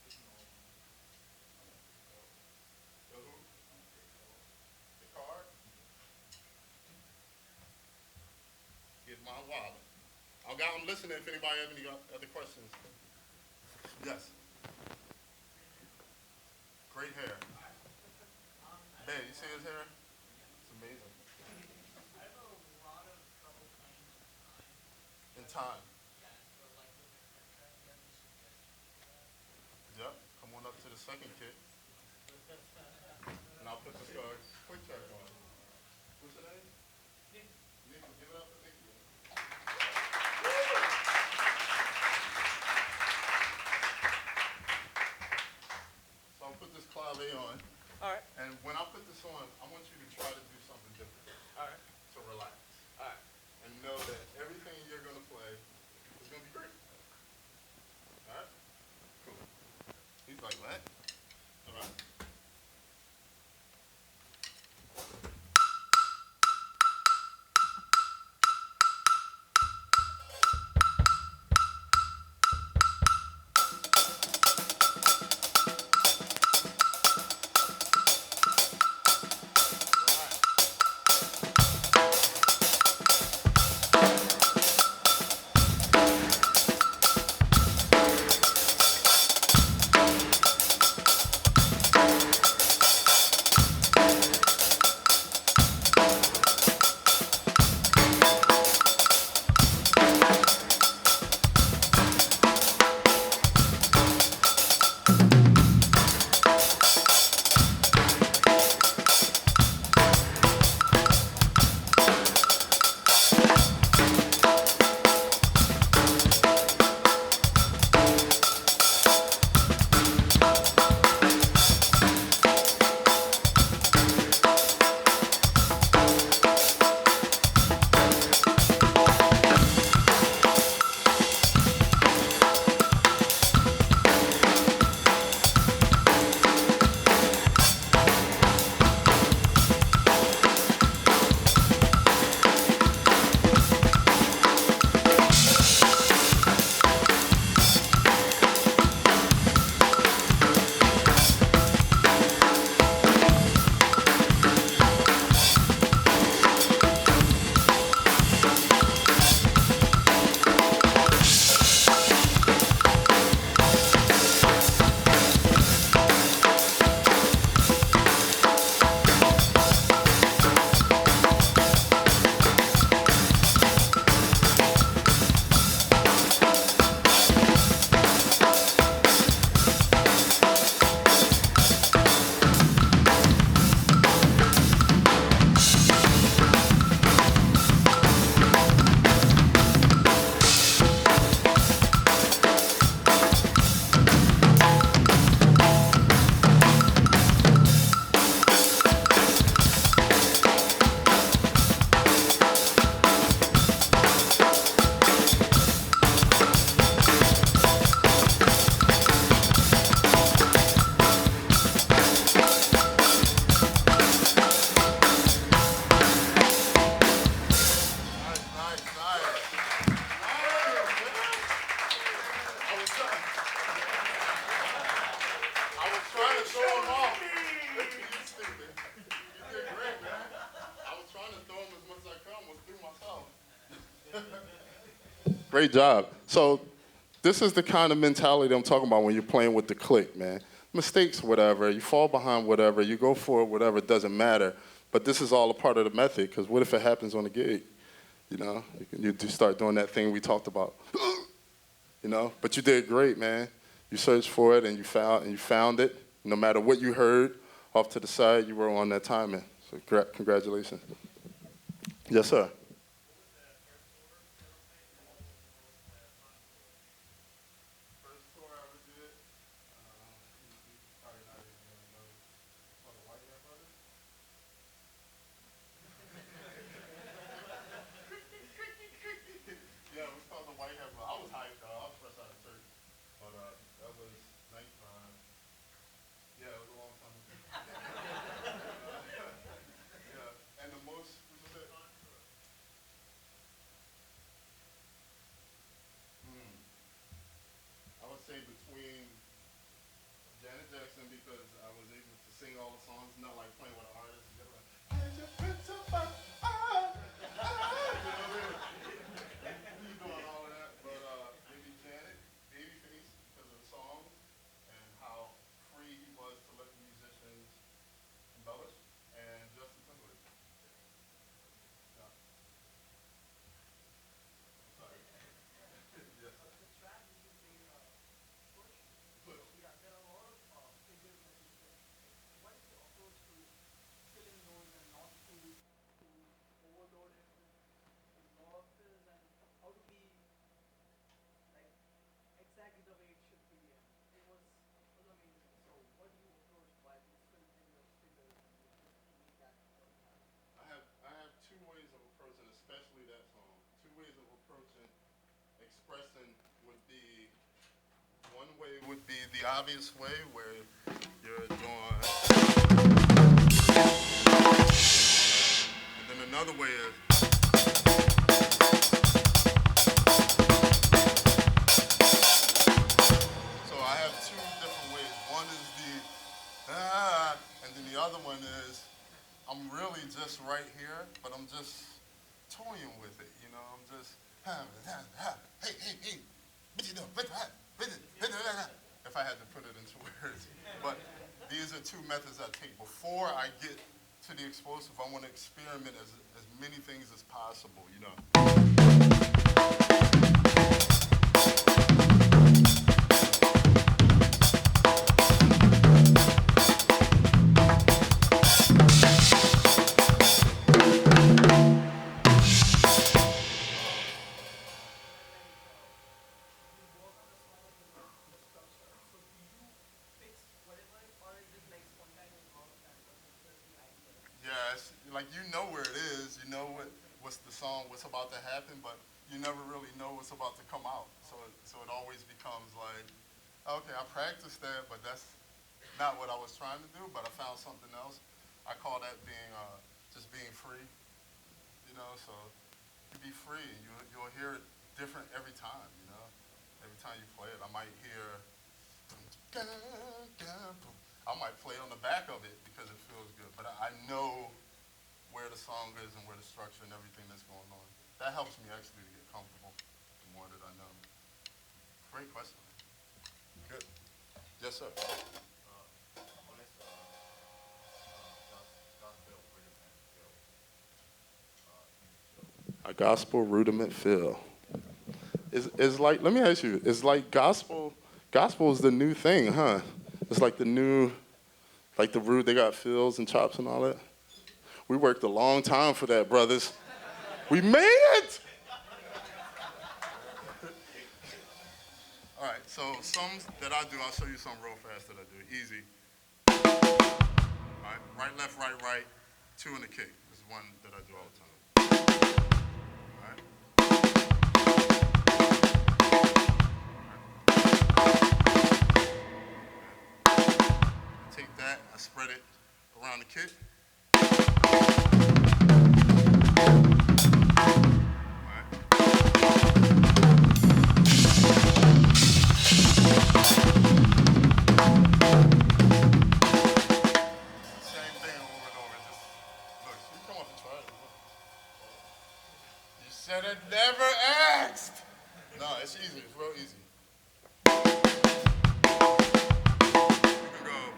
Just normal. The who? The card? Get my wallet. I'm listening if anybody have any other questions. Yes. Great hair. Babe, you see his hair? It's amazing. I have a lot of trouble playing In time. yeah, so like with the crit track, do you have any suggestions for that? Yep. Come on up to the second kit. And I'll put this quick track on. What's your name? Nick. Nick, give it up for Nicky. So I'll put this clave on. All right. And when I put this on, I want you to try to do something different. All right. So relax. All right. And know that everything you're going to play is going to be great. All right? Cool. He's like, what? All right. Great job. So this is the kind of mentality I'm talking about when you're playing with the click, man. Mistakes, whatever. You fall behind, whatever. You go for it, whatever. It doesn't matter. But this is all a part of the method, because what if it happens on the gig? You know, you do start doing that thing we talked about. You know, but you did great, man. You searched for it and you found it. No matter what you heard off to the side, you were on that timing. So congratulations. Yes, sir. First tour I ever did, you probably not even gonna know. It's called the White Hair Brothers. Yeah, it was called the White Hair Brothers. I was hyped though. I was fresh out of church, but that was 95. Yeah, it was a long time ago. Yeah, and the most, what you said? I would say between Janet Jackson, because I was able to sing all the songs, not like playing with an artist. You know, you doing all of that, but maybe Janet, Babyface, because of the songs and how free he was to let the musicians embellish, and Justin Timberlake. Yeah. Sorry. Yes. The track which you played, push. Push. Yeah, there are a lot of figures that you play. What is your approach to filling those and not to overload it with lot of fills, and how to be like exactly the way it should be? And it was amazing. So what do you approach while you fill in your figures and you make that perfect happen? I have two ways of approaching, especially that song. Two ways of approaching expressing would be, one way would be the obvious way where you're doing, and then another way is, so I have two different ways. One is the, and then the other one is, I'm really just right here, but I'm just toying with it, you know, I'm just, hey, what you doing? If I had to put it into words. But these are two methods I take. Before I get to the explosive, I want to experiment as many things as possible, you know. You work on a song with a structure. So do you fix whatever, or is it like spontaneous out of that person, just the idea? Yeah, it's, like you know where it is, you know what's the song, what's about to happen, but you never really know what's about to come out. So it always becomes like, okay, I practiced that, but that's not what I was trying to do, but I found something else. I call that being just being free, you know. So you be free, and you'll hear it different every time, you know. Every time you play it, I might hear, I might play on the back of it because it feels good, but I know where the song is and where the structure and everything that's going on. That helps me actually to get comfortable the more that I know. Great question. Good. Yes, sir. A gospel rudiment feel. Is like, let me ask you, it's like gospel is the new thing, huh? It's like the new, like the root, they got fills and chops and all that. We worked a long time for that, brothers. We made it! All right, so some that I do, I'll show you some real fast that I do. Easy. All right, right, right, two in the kick. This is one that I do all the time. All right. Take that, I spread it around the kick. Same thing over and over. Just look, you come up and try it. it's easy. It's real easy. You can go.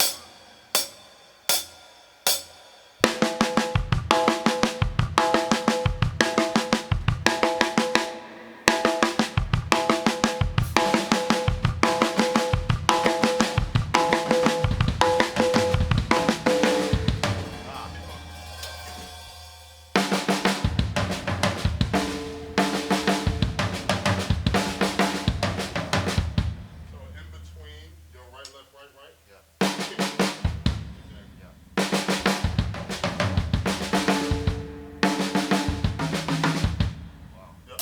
So in between your right, left, right, right. Yeah. Yep.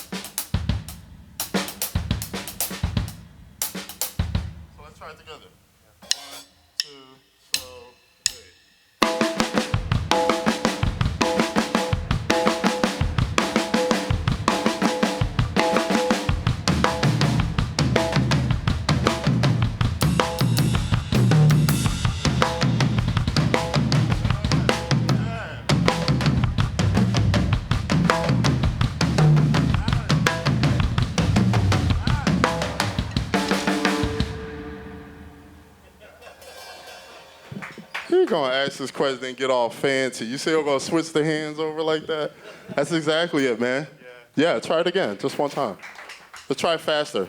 So let's try it together. 1, 2, so 3. You're gonna ask this question and get all fancy. You say you're gonna switch the hands over like that? That's exactly it, man. Yeah, try it again, just one time. Let's try it faster.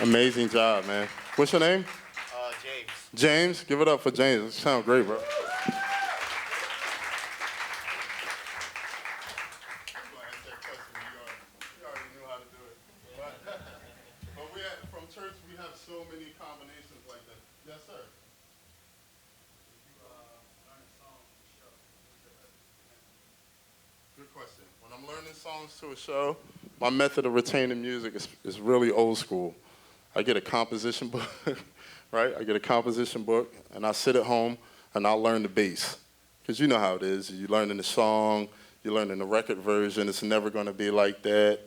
Amazing job, man. What's your name? James. James. Give it up for James. You sound great, bro. But from church, we have so many combinations like that. Yes, sir. Good question. When I'm learning songs to a show, my method of retaining music is really old school. I get a composition book, right? I get a composition book, and I sit at home, and I'll learn the bass. Because you know how it is. You're learning the song, you're learning the record version. It's never going to be like that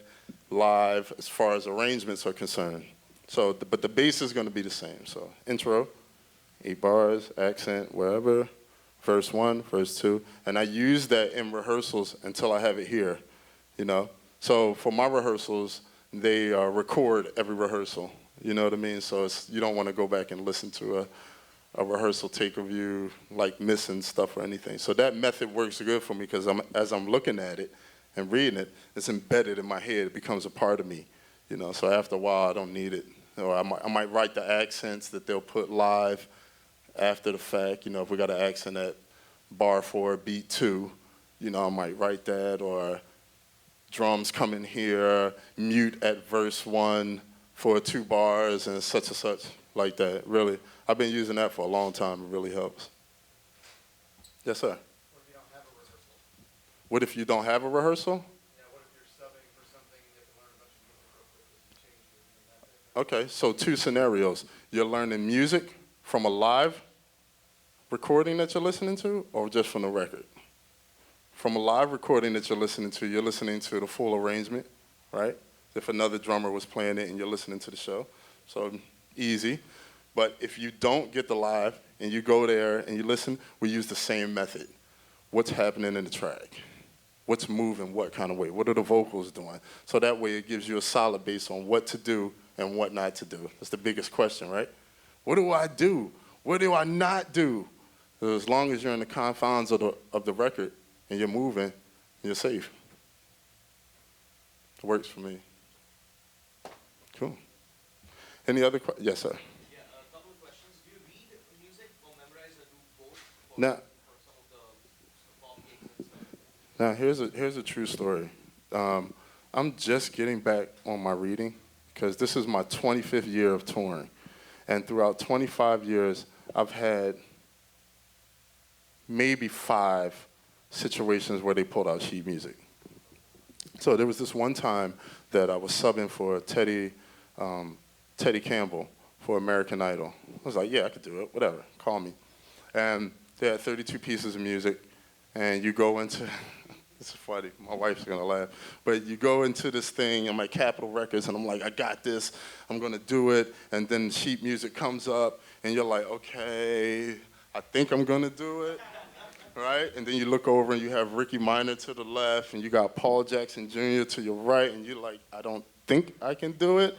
live as far as arrangements are concerned. So, but the bass is going to be the same. So intro, 8 bars, accent, wherever, verse 1, verse 2. And I use that in rehearsals until I have it here, you know? So for my rehearsals, they record every rehearsal. You know what I mean? So you don't want to go back and listen to a rehearsal take of you like missing stuff or anything. So that method works good for me because as I'm looking at it and reading it, it's embedded in my head. It becomes a part of me. You know, so after a while, I don't need it. Or I might write the accents that they'll put live after the fact. You know, if we got an accent at bar 4, beat 2, you know, I might write that. Or drums come in here, mute at verse 1 for 2 bars and such, like that. Really, I've been using that for a long time. It really helps. Yes, sir. What if you don't have a rehearsal? What if you don't have a rehearsal? Yeah, what if you're subbing for something and you have to learn a bunch of music real quick as you change it and that's it? Okay, so 2 scenarios. You're learning music from a live recording that you're listening to, or just from the record? From a live recording that you're listening to the full arrangement, right? If another drummer was playing it and you're listening to the show. So easy. But if you don't get the live and you go there and you listen, we use the same method. What's happening in the track? What's moving what kind of way? What are the vocals doing? So that way it gives you a solid base on what to do and what not to do. That's the biggest question, right? What do I do? What do I not do? So as long as you're in the confines of the record and you're moving, you're safe. It works for me. Cool. Any other questions? Yes, sir. Yeah, a couple of questions. Do you read music or memorize or do both Now, for some of the pop gigs and stuff? Now, here's a true story. I'm just getting back on my reading because this is my 25th year of touring. And throughout 25 years, I've had maybe 5 situations where they pulled out sheet music. So there was this one time that I was subbing for Teddy Campbell for American Idol. I was like, yeah, I could do it, whatever, call me. And they had 32 pieces of music, and you go into, this is funny, my wife's gonna laugh, but you go into this thing, I'm at Capitol Records, and I'm like, I got this, I'm gonna do it, and then sheet music comes up, and you're like, okay, I think I'm gonna do it, right? And then you look over and you have Ricky Minor to the left, and you got Paul Jackson Jr. to your right, and you're like, I don't think I can do it,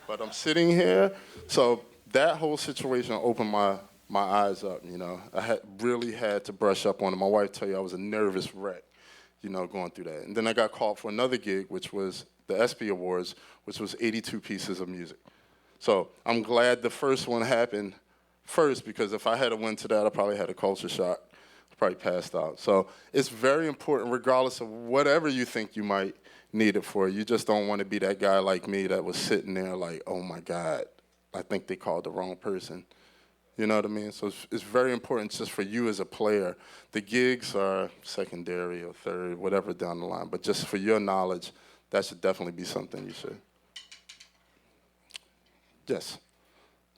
but I'm sitting here. So that whole situation opened my eyes up, you know. I really had to brush up on it. My wife tell you I was a nervous wreck, you know, going through that. And then I got called for another gig, which was the ESPY Awards, which was 82 pieces of music. So I'm glad the first one happened first, because if I had went to that, I probably had a culture shock. Probably passed out. So it's very important, regardless of whatever you think you might need it for. You just don't want to be that guy like me that was sitting there like, oh my God, I think they called the wrong person. You know what I mean? So it's very important just for you as a player. The gigs are secondary or third, whatever down the line, but just for your knowledge, that should definitely be something you should. Yes.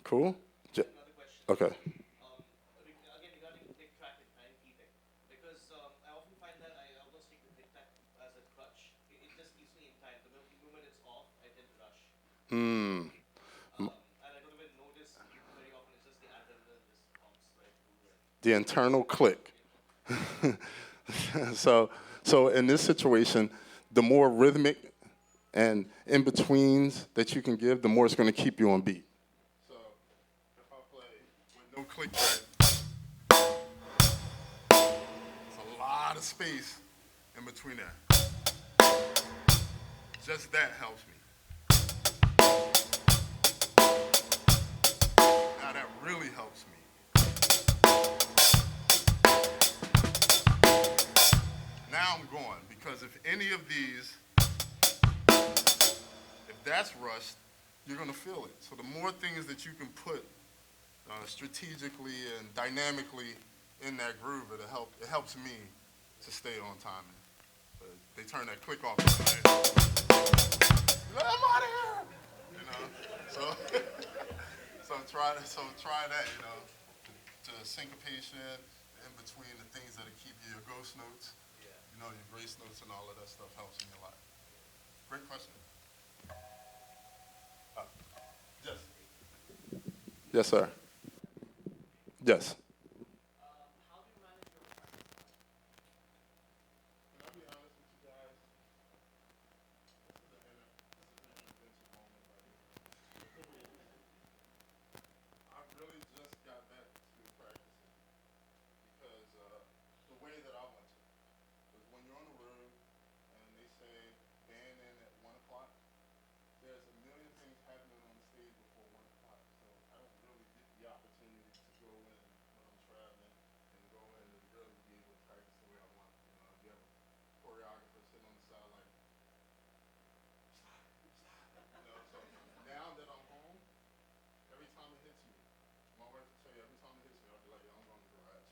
Cool? Another question. Okay. Again, regarding click track and timekeeping, because I often find that I almost take the click track as a crutch. It just keeps me in time. The moment it's off, I tend to rush. And I don't even notice very often. It's just the adrenaline just pumps right through it. The internal click. So in this situation, the more rhythmic and in-betweens that you can give, the more it's going to keep you on beat. So if I play with no click track, it's a lot of space in between that. Just that helps me. Now that really helps me. Now I'm going, because if any of these, if that's rushed, you're going to feel it. So the more things that you can put strategically and dynamically in that groove, it helps me to stay on timing. But they turn that click off. Right? I'm out of here. You know, so try that. You know, to syncopation in between the things that'll keep you your ghost notes. You know, your grace notes and all of that stuff helps me a lot. Great question. Yes. Yes, sir. Yes. How do you manage your practice time? Can I be honest with you guys? This is an intervention moment right here. I really just got back to practicing because the way that I went to. Because when you're on the road and they say band in at 1 o'clock, there's a million things happening on the stage before 1 o'clock. So I don't really get the opportunity to go in when I'm traveling and go in and really be able to practice the way I want. You know, you have a choreographer sitting on the side like, you know, so now that I'm home, every time it hits me, my wife will tell you, every time it hits me, I'll be like, yeah, I'm going to the garage.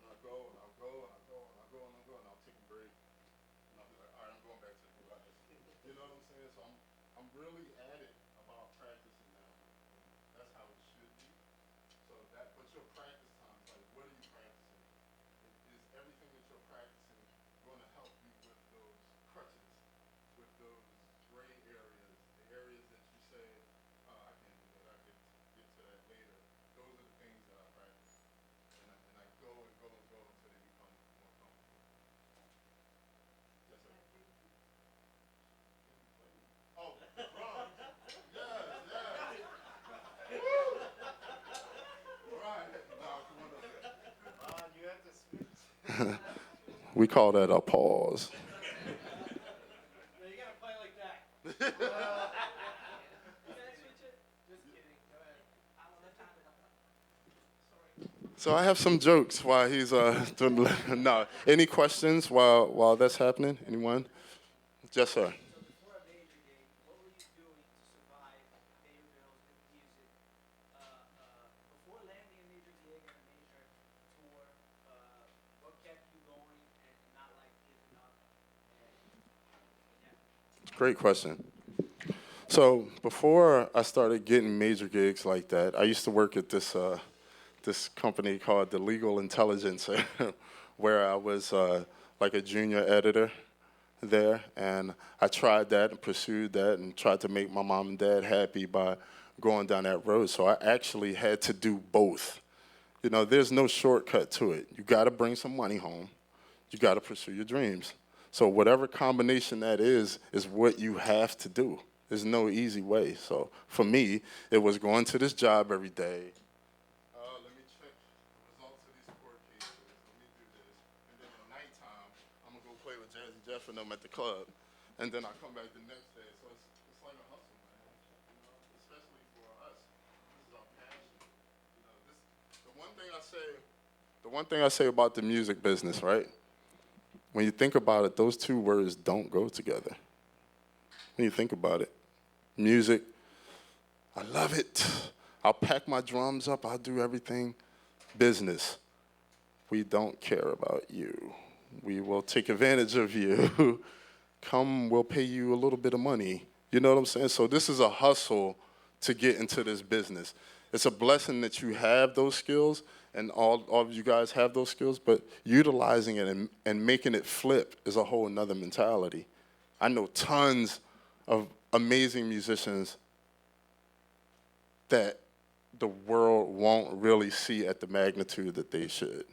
And I'll go, and I'll go, and I'll go, and I'll go, and I'll go, and I'll take a break. And I'll be like, all right, I'm going back to the garage. You know what I'm saying? So I'm really at it about practicing now. And that's how it should be. So that, but your practice time, it's like, what are you practicing? Is everything that you're practicing going to help you with those crutches, with those gray areas, the areas that you say, oh, I can't do that, I could get to that later. Those are the things that I practice. And I go and go and go until they become more comfortable. Yes, sir. Oh, the drums. Yes, yes. Woo! Right. Now, come on up here. You have to switch. We call that a pause. No, you gotta play like that. Can I switch it? Just kidding. Go ahead. Sorry. So I have some jokes while he's doing no. Any questions while that's happening? Anyone? Yes, sir. So before a major game, what were you doing to Great question. So before I started getting major gigs like that, I used to work at this company called the Legal Intelligence, where I was like a junior editor there, and I tried that and pursued that and tried to make my mom and dad happy by going down that road. So I actually had to do both. You know, there's no shortcut to it. You got to bring some money home. You got to pursue your dreams. So whatever combination that is what you have to do. There's no easy way. So for me, it was going to this job every day. Let me check the results of these court cases. Let me do this. And then at nighttime, I'm going to go play with Jazzy Jeff and them at the club. And then I come back the next day. So it's like a hustle, man. You know, especially for us. This is our passion. You know, the one thing I say about the music business, right? When you think about it, those two words don't go together. When you think about it, music, I love it. I'll pack my drums up, I'll do everything. Business, we don't care about you. We will take advantage of you. Come, we'll pay you a little bit of money. You know what I'm saying? So this is a hustle to get into this business. It's a blessing that you have those skills, and all of you guys have those skills, but utilizing it and making it flip is a whole nother mentality. I know tons of amazing musicians that the world won't really see at the magnitude that they should,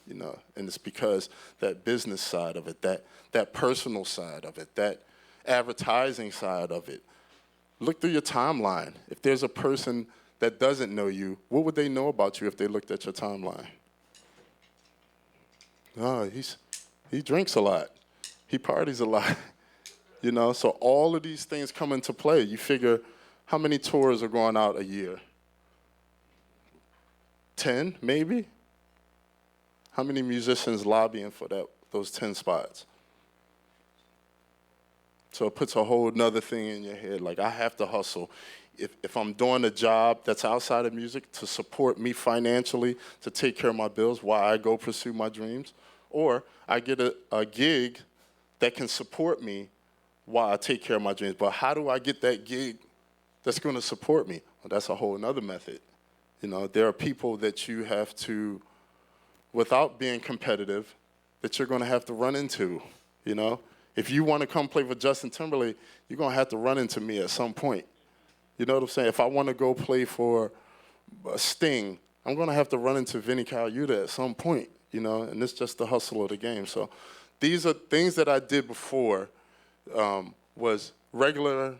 you know, and it's because that business side of it, that personal side of it, that advertising side of it. Look through your timeline. If there's a person that doesn't know you, what would they know about you if they looked at your timeline? Oh, he drinks a lot. He parties a lot. You know, so all of these things come into play. You figure, how many tours are going out a year? 10, maybe? How many musicians lobbying for those 10 spots? So it puts a whole nother thing in your head, like I have to hustle. If I'm doing a job that's outside of music to support me financially, to take care of my bills while I go pursue my dreams, or I get a gig that can support me while I take care of my dreams. But how do I get that gig that's going to support me? Well, that's a whole another method. You know, there are people that you have to, without being competitive, that you're going to have to run into, you know? If you want to come play for Justin Timberlake, you're going to have to run into me at some point. You know what I'm saying? If I want to go play for Sting, I'm going to have to run into Vinnie Colaiuta at some point, you know? And it's just the hustle of the game. So these are things that I did before was regular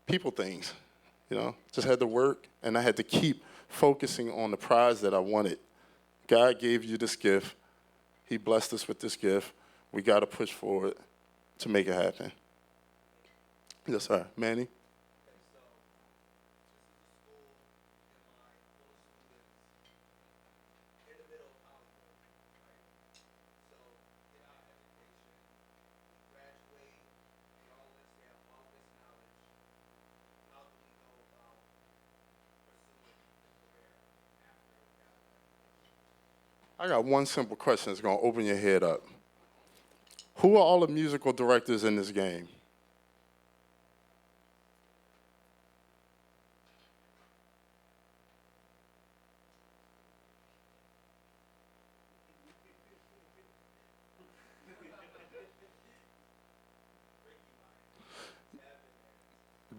people things, you know? Just had to work, and I had to keep focusing on the prize that I wanted. God gave you this gift. He blessed us with this gift. We got to push forward to make it happen. Yes, sir. Manny? I got one simple question that's going to open your head up. Who are all the musical directors in this game?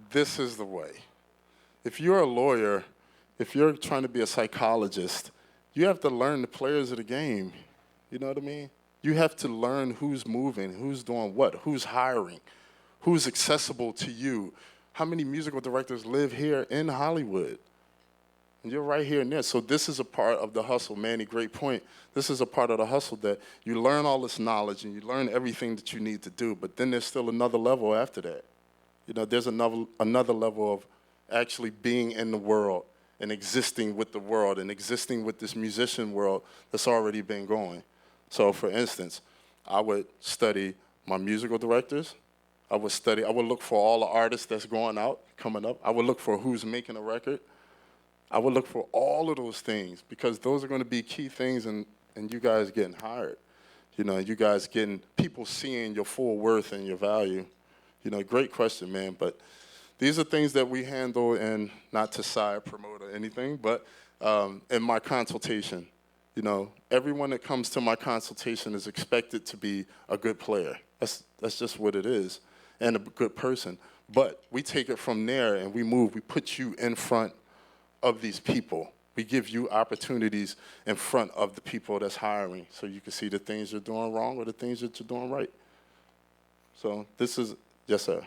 This is the way. If you're a lawyer, if you're trying to be a psychologist, you have to learn the players of the game. You know what I mean? You have to learn who's moving, who's doing what, who's hiring, who's accessible to you. How many musical directors live here in Hollywood? And you're right here and there. So this is a part of the hustle. Manny, great point. This is a part of the hustle that you learn all this knowledge and you learn everything that you need to do, but then there's still another level after that. You know, there's another level of actually being in the world and existing with the world and existing with this musician world that's already been going. So, for instance, I would study my musical directors. I would look for all the artists that's going out, coming up. I would look for who's making a record. I would look for all of those things because those are going to be key things in you guys getting hired. You know, you guys getting people seeing your full worth and your value. Great question, man. But these are things that we handle, and not to side promote or anything, but in my consultation, everyone that comes to my consultation is expected to be a good player. That's just what it is, and a good person. But we take it from there and we move. We put you in front of these people. We give you opportunities in front of the people that's hiring, so you can see the things you're doing wrong or the things that you're doing right. So this is, yes, sir.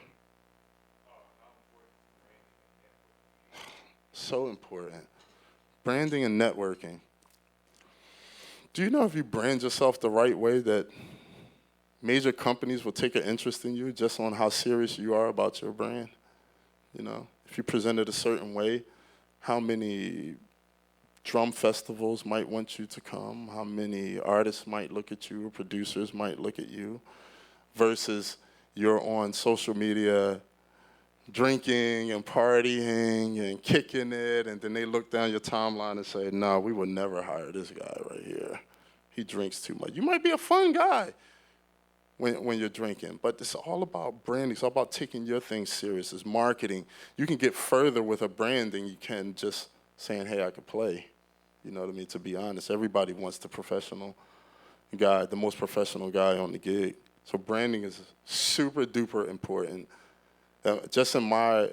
So important. Branding and networking. Do you know if you brand yourself the right way that major companies will take an interest in you just on how serious you are about your brand? If you present it a certain way, how many drum festivals might want you to come, how many artists might look at you, or producers might look at you, versus you're on social media drinking and partying and kicking it, and then they look down your timeline and say, no, we would never hire this guy right here. He drinks too much. You might be a fun guy when you're drinking, but it's all about branding. It's all about taking your thing serious. It's marketing. You can get further with a brand than you can just saying, hey, I could play. You know what I mean? To be honest, everybody wants the professional guy, the most professional guy on the gig. So branding is super duper important. Just in my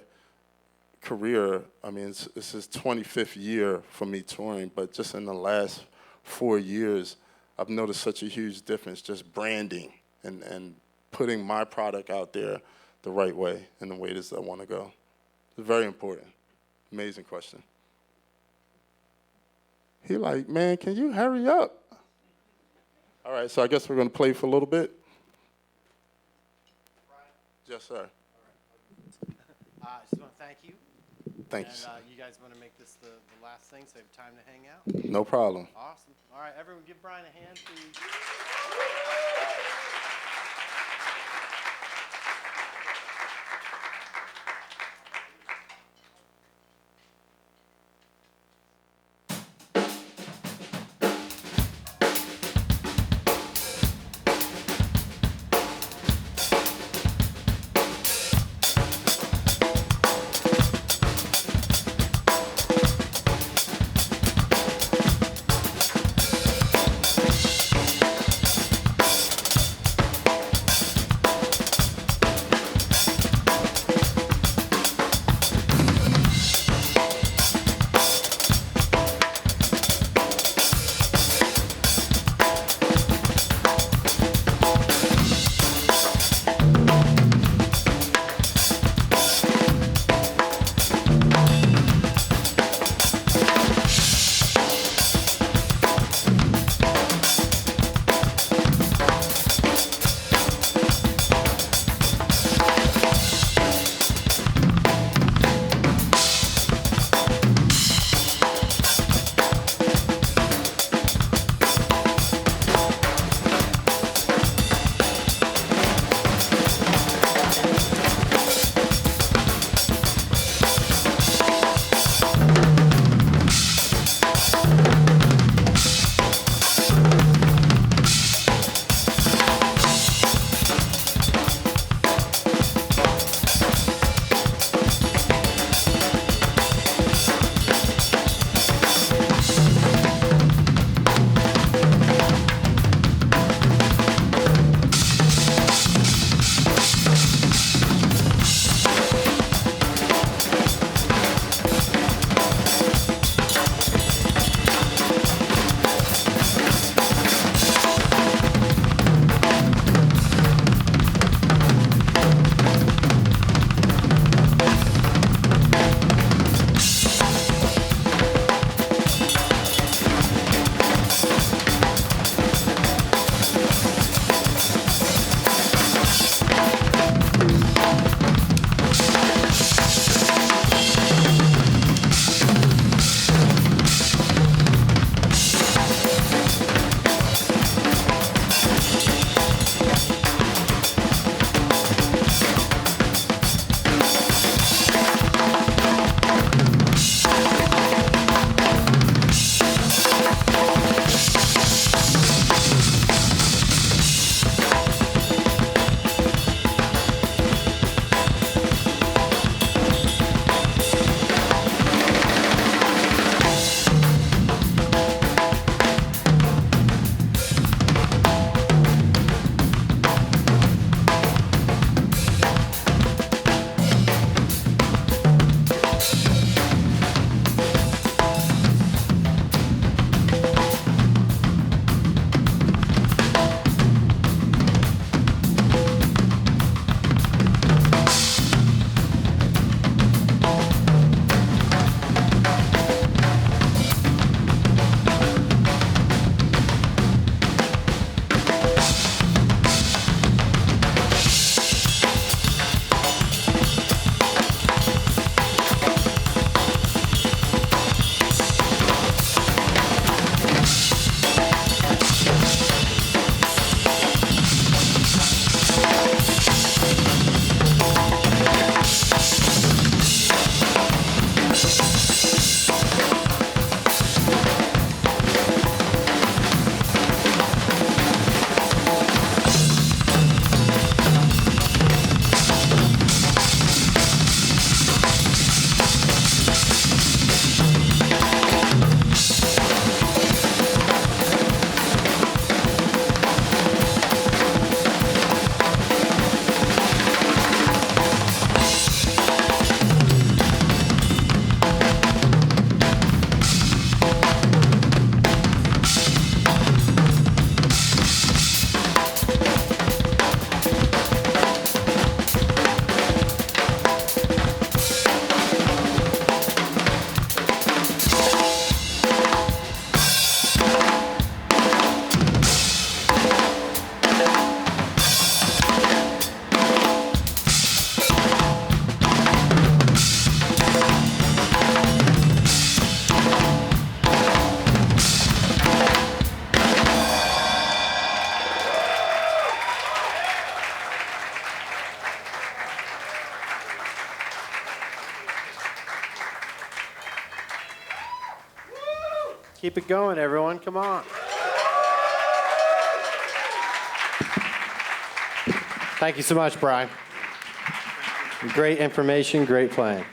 career, I mean, this is 25th year for me touring, but just in the last 4 years, I've noticed such a huge difference just branding and putting my product out there the right way and the way that I want to go. It's very important. Amazing question. He like, man, can you hurry up? All right, so I guess we're going to play for a little bit. Yes, sir. I just want to thank you. Thank And you. you guys want to make this the last thing so you have time to hang out? No problem. Awesome. All right, everyone give Brian a hand, please. Keep it going, everyone. Come on. Thank you so much, Brian. Great information, great playing.